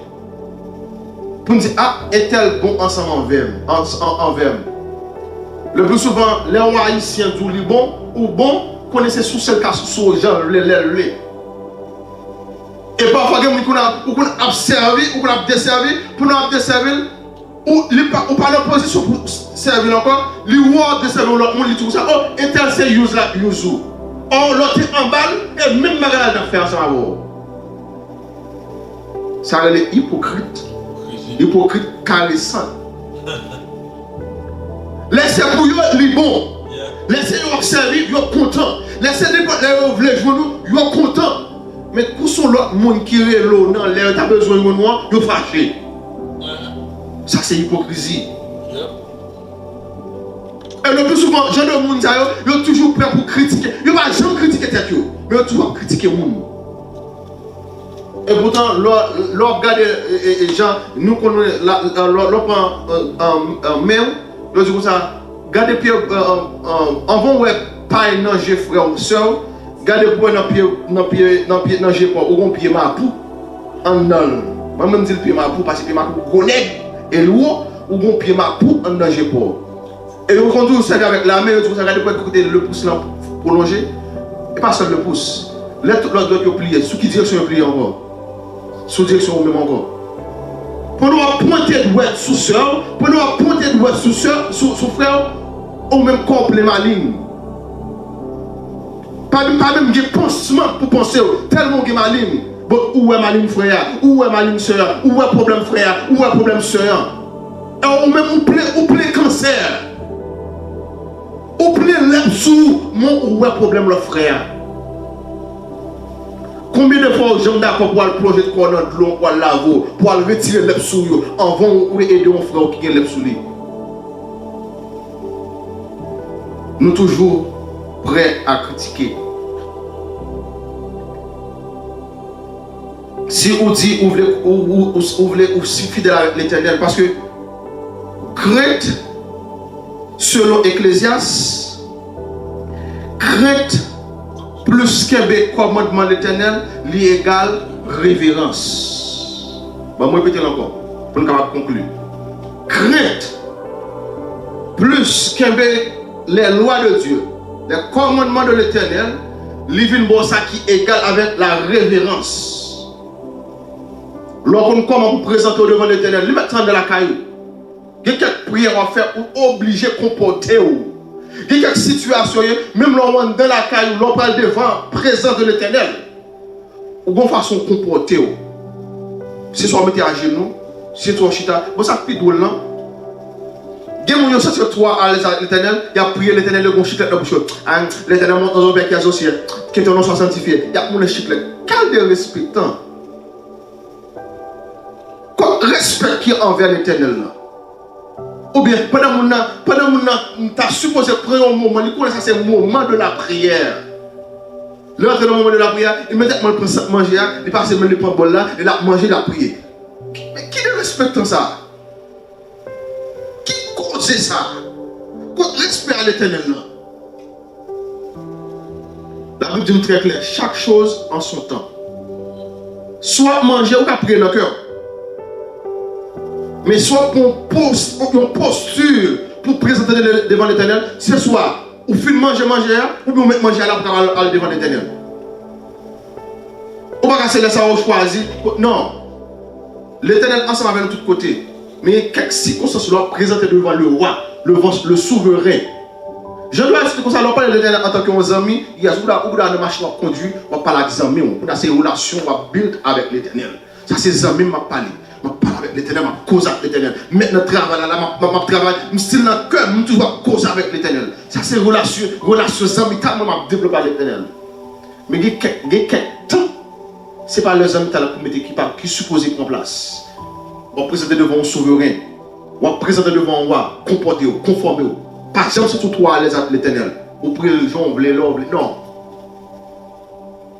[SPEAKER 1] Pour nous dire, ah, est-elle bon ensemble envers. Le plus souvent, les rois haïtiens disent bon ou bon, connaissez sous ce cas sous gens, les. Et parfois, on a observé, on a desservi, pour nous desservir, ou pas en position pour servir encore, lui ou de servir l'autre monde, il trouve ça, oh, et tel c'est use là, use ou. Oh, l'autre est en balle, et même malgré la faire ça, ça est hypocrite. Hypocrite caressant. Laissez-vous les bon. Laissez-vous observer, vous êtes content. Laissez-les jouer nous, vous êtes content. Mais pour son l'autre monde qui est là, dans l'air, tu as besoin de moi, vous êtes fâché. Ça, c'est hypocrisie. Et le plus souvent, gens de monde, ils sont toujours prêts pour critiquer. Ils ne vont jamais critiquer tête, mais ils vont toujours critiquer le monde. Et pourtant, l'on regarde les gens, nous connaissons, l'on prend un mail, l'on dit comme ça, regardez pied, avant ouais, pas nager frère ou soeur, regardez pour dans pied nager pas, ou un pied mapou, en nan. Moi même dis le pied mapou parce que pied mapou connaît et l'eau, ou un pied mapou en nager pas. Et vous conduisez ça avec la main, vous regardez pour écouter le pouce là prolongé, et pas seulement le pouce. L'autre doit plier, sous qui direction plier encore. Sous direction même encore. Pour nous pointer de droite sous soeur, pour nous pointer de droite sous soeur, sous frère, ou même complet maligne. Pas même des pensements pour penser, tellement que maligne. Bon, où est maligne frère, où est maligne soeur, où est problème frère, où est problème soeur. Ou même ou plein cancer. Ou plein l'absou, où est problème le frère. Combien de fois j'aime d'accord pour le projet de corps dans de l'eau, pour le laver, pour le retirer les sous en vont ou aider un frère qui a les sous. Nous toujours prêts à critiquer. Si on dit vous voulez aussi fidèle avec l'Éternel, parce que crainte, selon Ecclésiaste, crainte plus qu'un commandement de l'Éternel, lui égale révérence. Bon, moi répétez encore, pour nous conclure. Crainte plus qu'un les lois de Dieu, les commandements de l'Éternel, lui vient bon ça qui égale avec la révérence. Lorsqu'on commence à vous présenter devant l'Éternel, lui mettre dans la caillou. Il y a quelques prières à faire pour obliger à comporter. Il y a quelques situations, même lorsqu'on est dans la caillou, lorsqu'on est devant présence de l'Éternel, ou bonne façon de comporter. Si soit mettez à genoux, si toi chita, bon ça fait drôle non? Il y a des gens qui toi à l'Éternel, il a prié l'Éternel le bon chiclette dans la bouche. L'Éternel monte dans un bec qui est associé, qui est ton nom soit sanctifié. Il y a mon chiclette. Quel de respectant. Respect qui est envers l'Éternel. Ou bien, pendant que tu as supposé prendre un moment, ça c'est le moment de la prière. L'heure de le moment de la prière, immédiatement il prend manger, il passe le prend bol là, il a mangé la prière. Mais qui ne respecte ça? Qui cause ça? Respect à l'Éternel là. La Bible dit très clair, chaque chose en son temps. Soit manger ou prier dans le cœur. Mais soit pour une posture pour présenter devant l'Éternel, c'est soit ou film manger, ou bien mettre manger à la aller devant l'Éternel. On va casser ça au choisi. Non. L'Éternel ensemble avec nous de tous côtés. Mais quelques circonstances doivent présenter devant le roi, le souverain. Je dois dire comme ça, on parle de l'Éternel en tant qu'un ami, il y a une machine à conduire, on parle des amis, on a ces relations à build avec l'Éternel. Ça c'est des amis qui m'ont parlé. Je parle avec l'Éternel, je cause avec l'Éternel. Maintenant, je travaille là, je travaille, je suis dans le cœur, je toujours cause avec l'Éternel. Ça, c'est relation amicales, je développe avec l'Éternel. Mais il y a quelques temps, ce n'est pas les amis qui supposent prendre place. On présente devant un souverain, on présente devant un roi, comporter, conformer. Pas jamais surtout toi à l'aise avec l'Éternel. Vous priez le jour, l'ombre, non.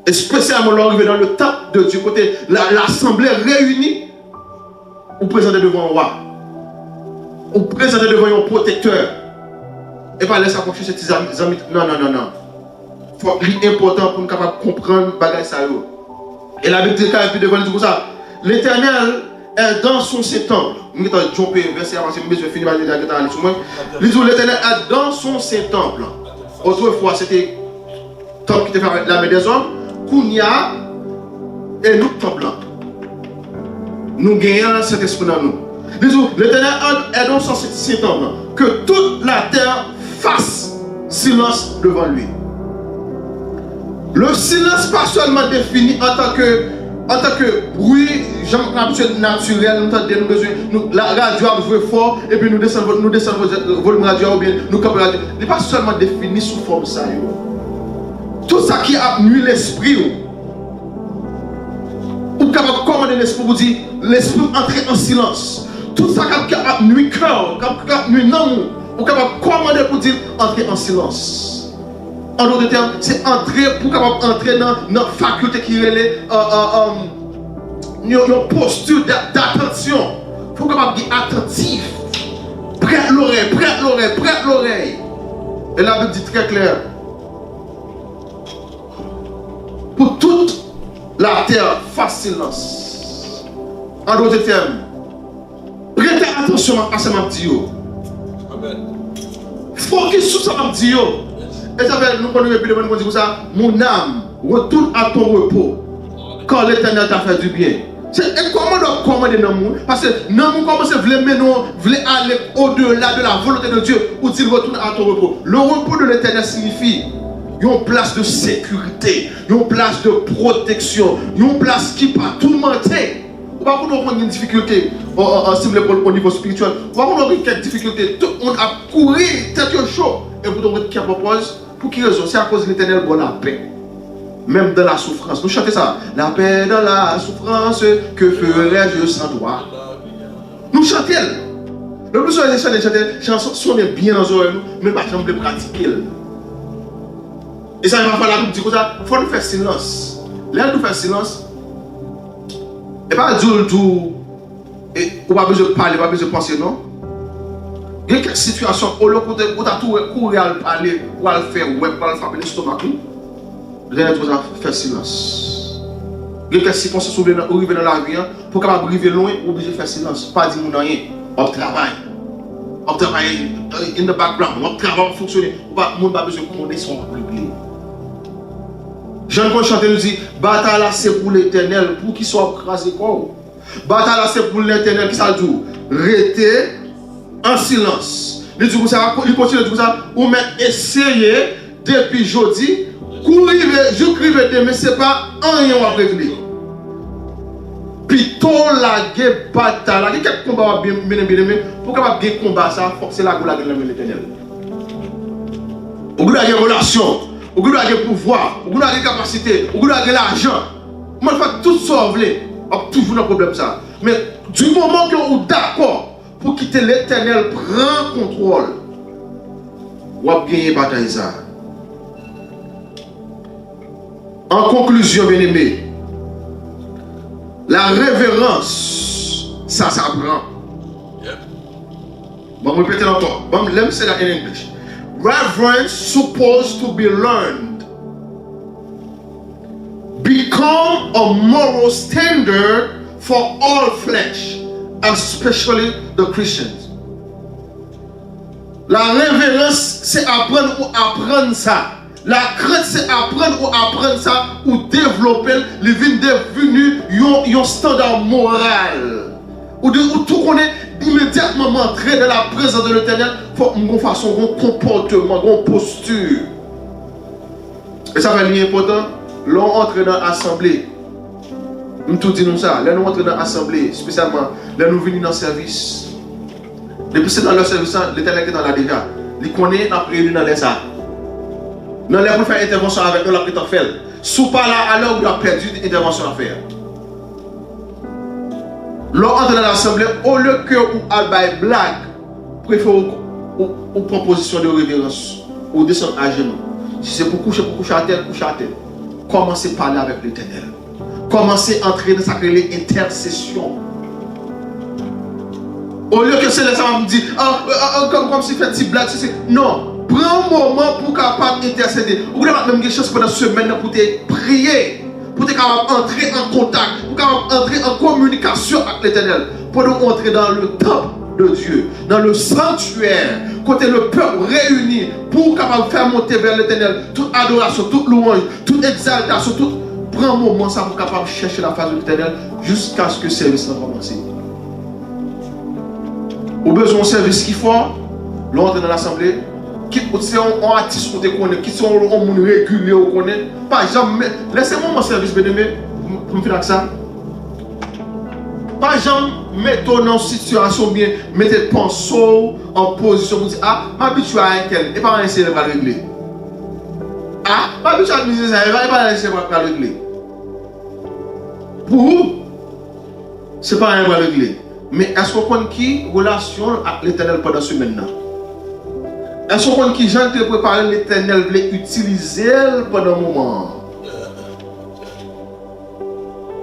[SPEAKER 1] Et spécialement, l'arrivée dans le temple de Dieu, côté l'assemblée réunie. Ou présenter devant un roi, ou présenter devant un protecteur, et pas laisser approcher ces amis. Non. C'est important pour nous capables de comprendre les bagages. Et la Bible dit devant nous comme ça. L'Éternel est dans son temple. Nous avons jumpé verset avancé, mais je vais finir par dire l'Éternel est dans son temple. Autrefois, c'était le temple qui était fait avec la main des hommes. Kounia et nous temple. Nous gagnons cet esprit dans nous. L'Éternel est dans son septembre, que toute la terre fasse silence devant lui. Le silence pas seulement défini en tant que bruit, naturel, la radio a joué fort, et puis nous descendons le volume radio, ou bien nous capons radio. Il n'est pas seulement défini sous forme ça. Tout ça qui a nuit l'esprit, ou capable de commander l'esprit, vous dire, l'esprit entrer en silence. Tout ça qui a nuit cœur, qui a nuit non, ou capable de commander pour dire, entrer en silence. En d'autres termes, c'est entrer pour capable entrer dans notre faculté qui est une posture d'attention. Il faut capable être attentif. Prête l'oreille. Et la Bible dit très clair. Pour toute la terre, fasse silence. En d'autres termes, prêtez attention à ce que je dis. Amen. Focus sur ce que je dis. Et ça fait, nous connaissons depuis le moment où on dit ça, mon âme retourne à ton repos quand l'Éternel t'a fait du bien. C'est comment on commander dans le monde? Parce que dans le monde, comment c'est voulait aller au-delà de la volonté de Dieu ou il retourne à ton repos. Le repos de l'Éternel signifie une place de sécurité, une place de protection, une place qui peut tourmenter. On va avoir une difficulté au niveau spirituel. On va avoir une difficulté. Tout le monde a couru, tête chaud. Et vous devez qui propose. Pour quelle raison? C'est à cause de l'Éternel pour la paix. Même dans la souffrance. Nous chantons ça. La paix dans la souffrance, que ferais-je sans toi? Nous chantons. Le plus souvent, les chansons sont bien dans nos oreilles, mais pas de pratiquer. Et ça, il va falloir nous dire comme ça. Il faut nous faire silence. Là, nous faire silence. Et pas dire tout. Et on n'a pas besoin de parler, on n'a pas besoin de penser, non? Il y a quelques situations où on a tout couru à parler, ou à le faire, ou à le frapper l'estomac. Vous allez faire silence. Il y a quelques circonstances où vous arrivez dans la vie, pour qu'on arrive loin, vous obligé de faire silence. Pas dire rien. On travaille. On travaille in the background. On travaille, on fonctionne. On n'a pas besoin de commander son public. Jean-Paul chanteur nous dit, bataille là c'est pour l'Éternel, pour qu'il soit écrasé quoi. Bataille là c'est pour l'Éternel qui ça dit, rester en silence. Il dit ça, il continue de dire ça, ou même essayer depuis jeudi, courir, je crive demain, c'est pas rien à régler. Plutôt la guerre bataille, la guerre combat bien pour capable bien combat ça, c'est la guerre de l'Éternel. Au bout de la relation, au bout de la pouvoir, au bout de la capacité, au bout de l'argent, moi je fais tout ça, on a toujours un problème ça. Mais du moment que vous êtes d'accord pour quitter l'Éternel, prend contrôle, vous avez gagné la bataille ça. En conclusion, bien aimé, la révérence, ça s'apprend. Bon, je répète encore. Bon, let me say that in English. Reverence supposed to be learned. Become a moral standard for all flesh, especially the Christians. La révérence, c'est apprendre ou apprendre ça. La crainte, c'est apprendre ou apprendre ça ou développer les vignes devenues un standard moral. Ou tout qu'on est immédiatement entrer dans la présence de l'Éternel, il faut qu'on fasse un comportement, une posture. Et ça va être important. L'on entre dans l'assemblée. Nous tout disons ça. Là, nous entrons dans l'assemblée, spécialement, là, nous venons dans le service. Depuis c'est dans le service, l'Éternel qui est dans la déjà. Il connaît la prière dans les ça. Nous allons faire intervention avec nous, la prière fait. Si pas là, alors vous avez perdu l'intervention à faire. L'on entre dans l'assemblée, au lieu que vous avez une blague, préférez une proposition de révérence, ou descendre à genoux. Si c'est pour coucher à terre, coucher à terre. Commencez à parler avec l'Éternel. Commencez à entrer dans sa intercession. Au lieu que c'est les gens me disent, comme si fait une petite blague, non. Prends un moment pour capable d'intercéder. Vous avez même des chances pendant une semaine pour te prier, pour te capable entrer en contact, pour capable entrer en communication avec l'Éternel, pour nous entrer dans le temple de Dieu, dans le sanctuaire, côté le peuple réuni, pour capable faire monter vers l'Éternel toute adoration, toute louange, toute exaltation, tout. Prends un moment ça pour capable chercher la face de l'Éternel jusqu'à ce que le service soit commencé. Ou besoin de service qui fort, l'entrée dans l'assemblée, qui c'est un artiste qu'on te connaît, qui sont un monde régulier qu'on connaît, pas jamais. Laissez-moi mon service, bien-aimé, pour me faire avec ça. Pas jamais mettre dans une situation bien, mettez pensée en position pour dire, ah, m'habitue à un tel, et pas un essayer de le régler. Ah, m'habitue à miser ça, et pas un essayer de le régler. Pour vous, c'est pas un va régler. Mais est-ce qu'on connaît qui relation avec l'Éternel pendant ce semaine? Est-ce qu'on connaît qui gens te préparer l'Éternel voulait utiliser pendant un moment?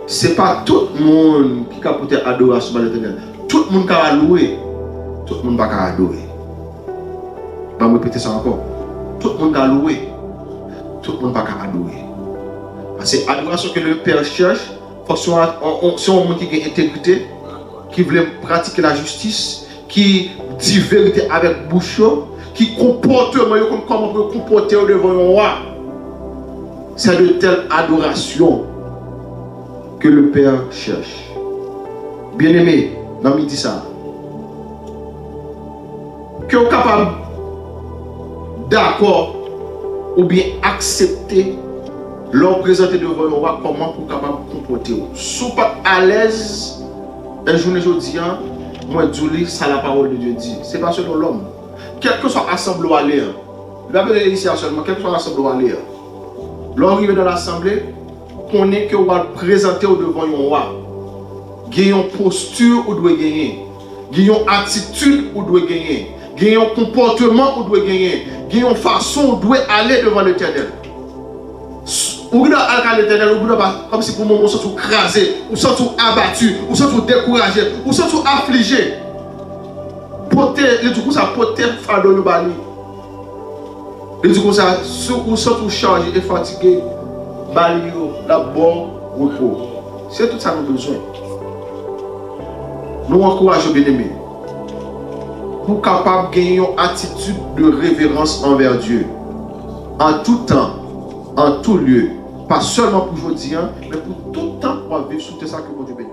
[SPEAKER 1] C'est pas tout le monde qui a porté adoration à l'Éternel. Tout le monde qui a loué, tout le monde n'a pas adoré. Je vais répéter ça encore. Tout le monde qui a loué, tout le monde n'a pas adoré. C'est l'adoration que le Père cherche. Il faut que c'est un monde qui a intégrité, qui veut pratiquer la justice, qui dit vérité avec bouche, qui comportement, comment on peut comporter devant un roi. C'est de telle adoration que le Père cherche. Bien-aimé, dans midi ça. Que vous êtes capable d'accord ou bien accepter leur présenter devant le roi comment pour capable comporter. Si vous n'êtes pas à l'aise, un jour aujourd'hui, moi je dis ça la parole de Dieu dit. Ce n'est pas selon l'homme. Quel que soit l'assemblée à l'air, la belle ici seulement, quel que soit l'assemblée à l'air, l'arrivée dans l'assemblée, qu'on est que vous va présenter devant un roi. Il y a une posture où doit gagner. Il y a une attitude où doit gagner. Il y a un comportement où doit gagner. Il y a une façon où doit aller devant l'Éternel. Ou bien à l'Éternel, ou bien comme si pour le moment on se trouve crasé, ou se trouve abattu, ou se trouve découragé, ou se trouve affligé. Du coup ça porte fardeau le bali. Et du coup ça, ou se trouve chargé et fatigué, bali la bonne repos. C'est tout ça que nous avons besoin. Nous encourageons bien-aimés pour capable de gagner une attitude de révérence envers Dieu. En tout temps, en tout lieu. Pas seulement pour aujourd'hui, mais pour tout temps, pour vivre sous ça que Dieu bénit.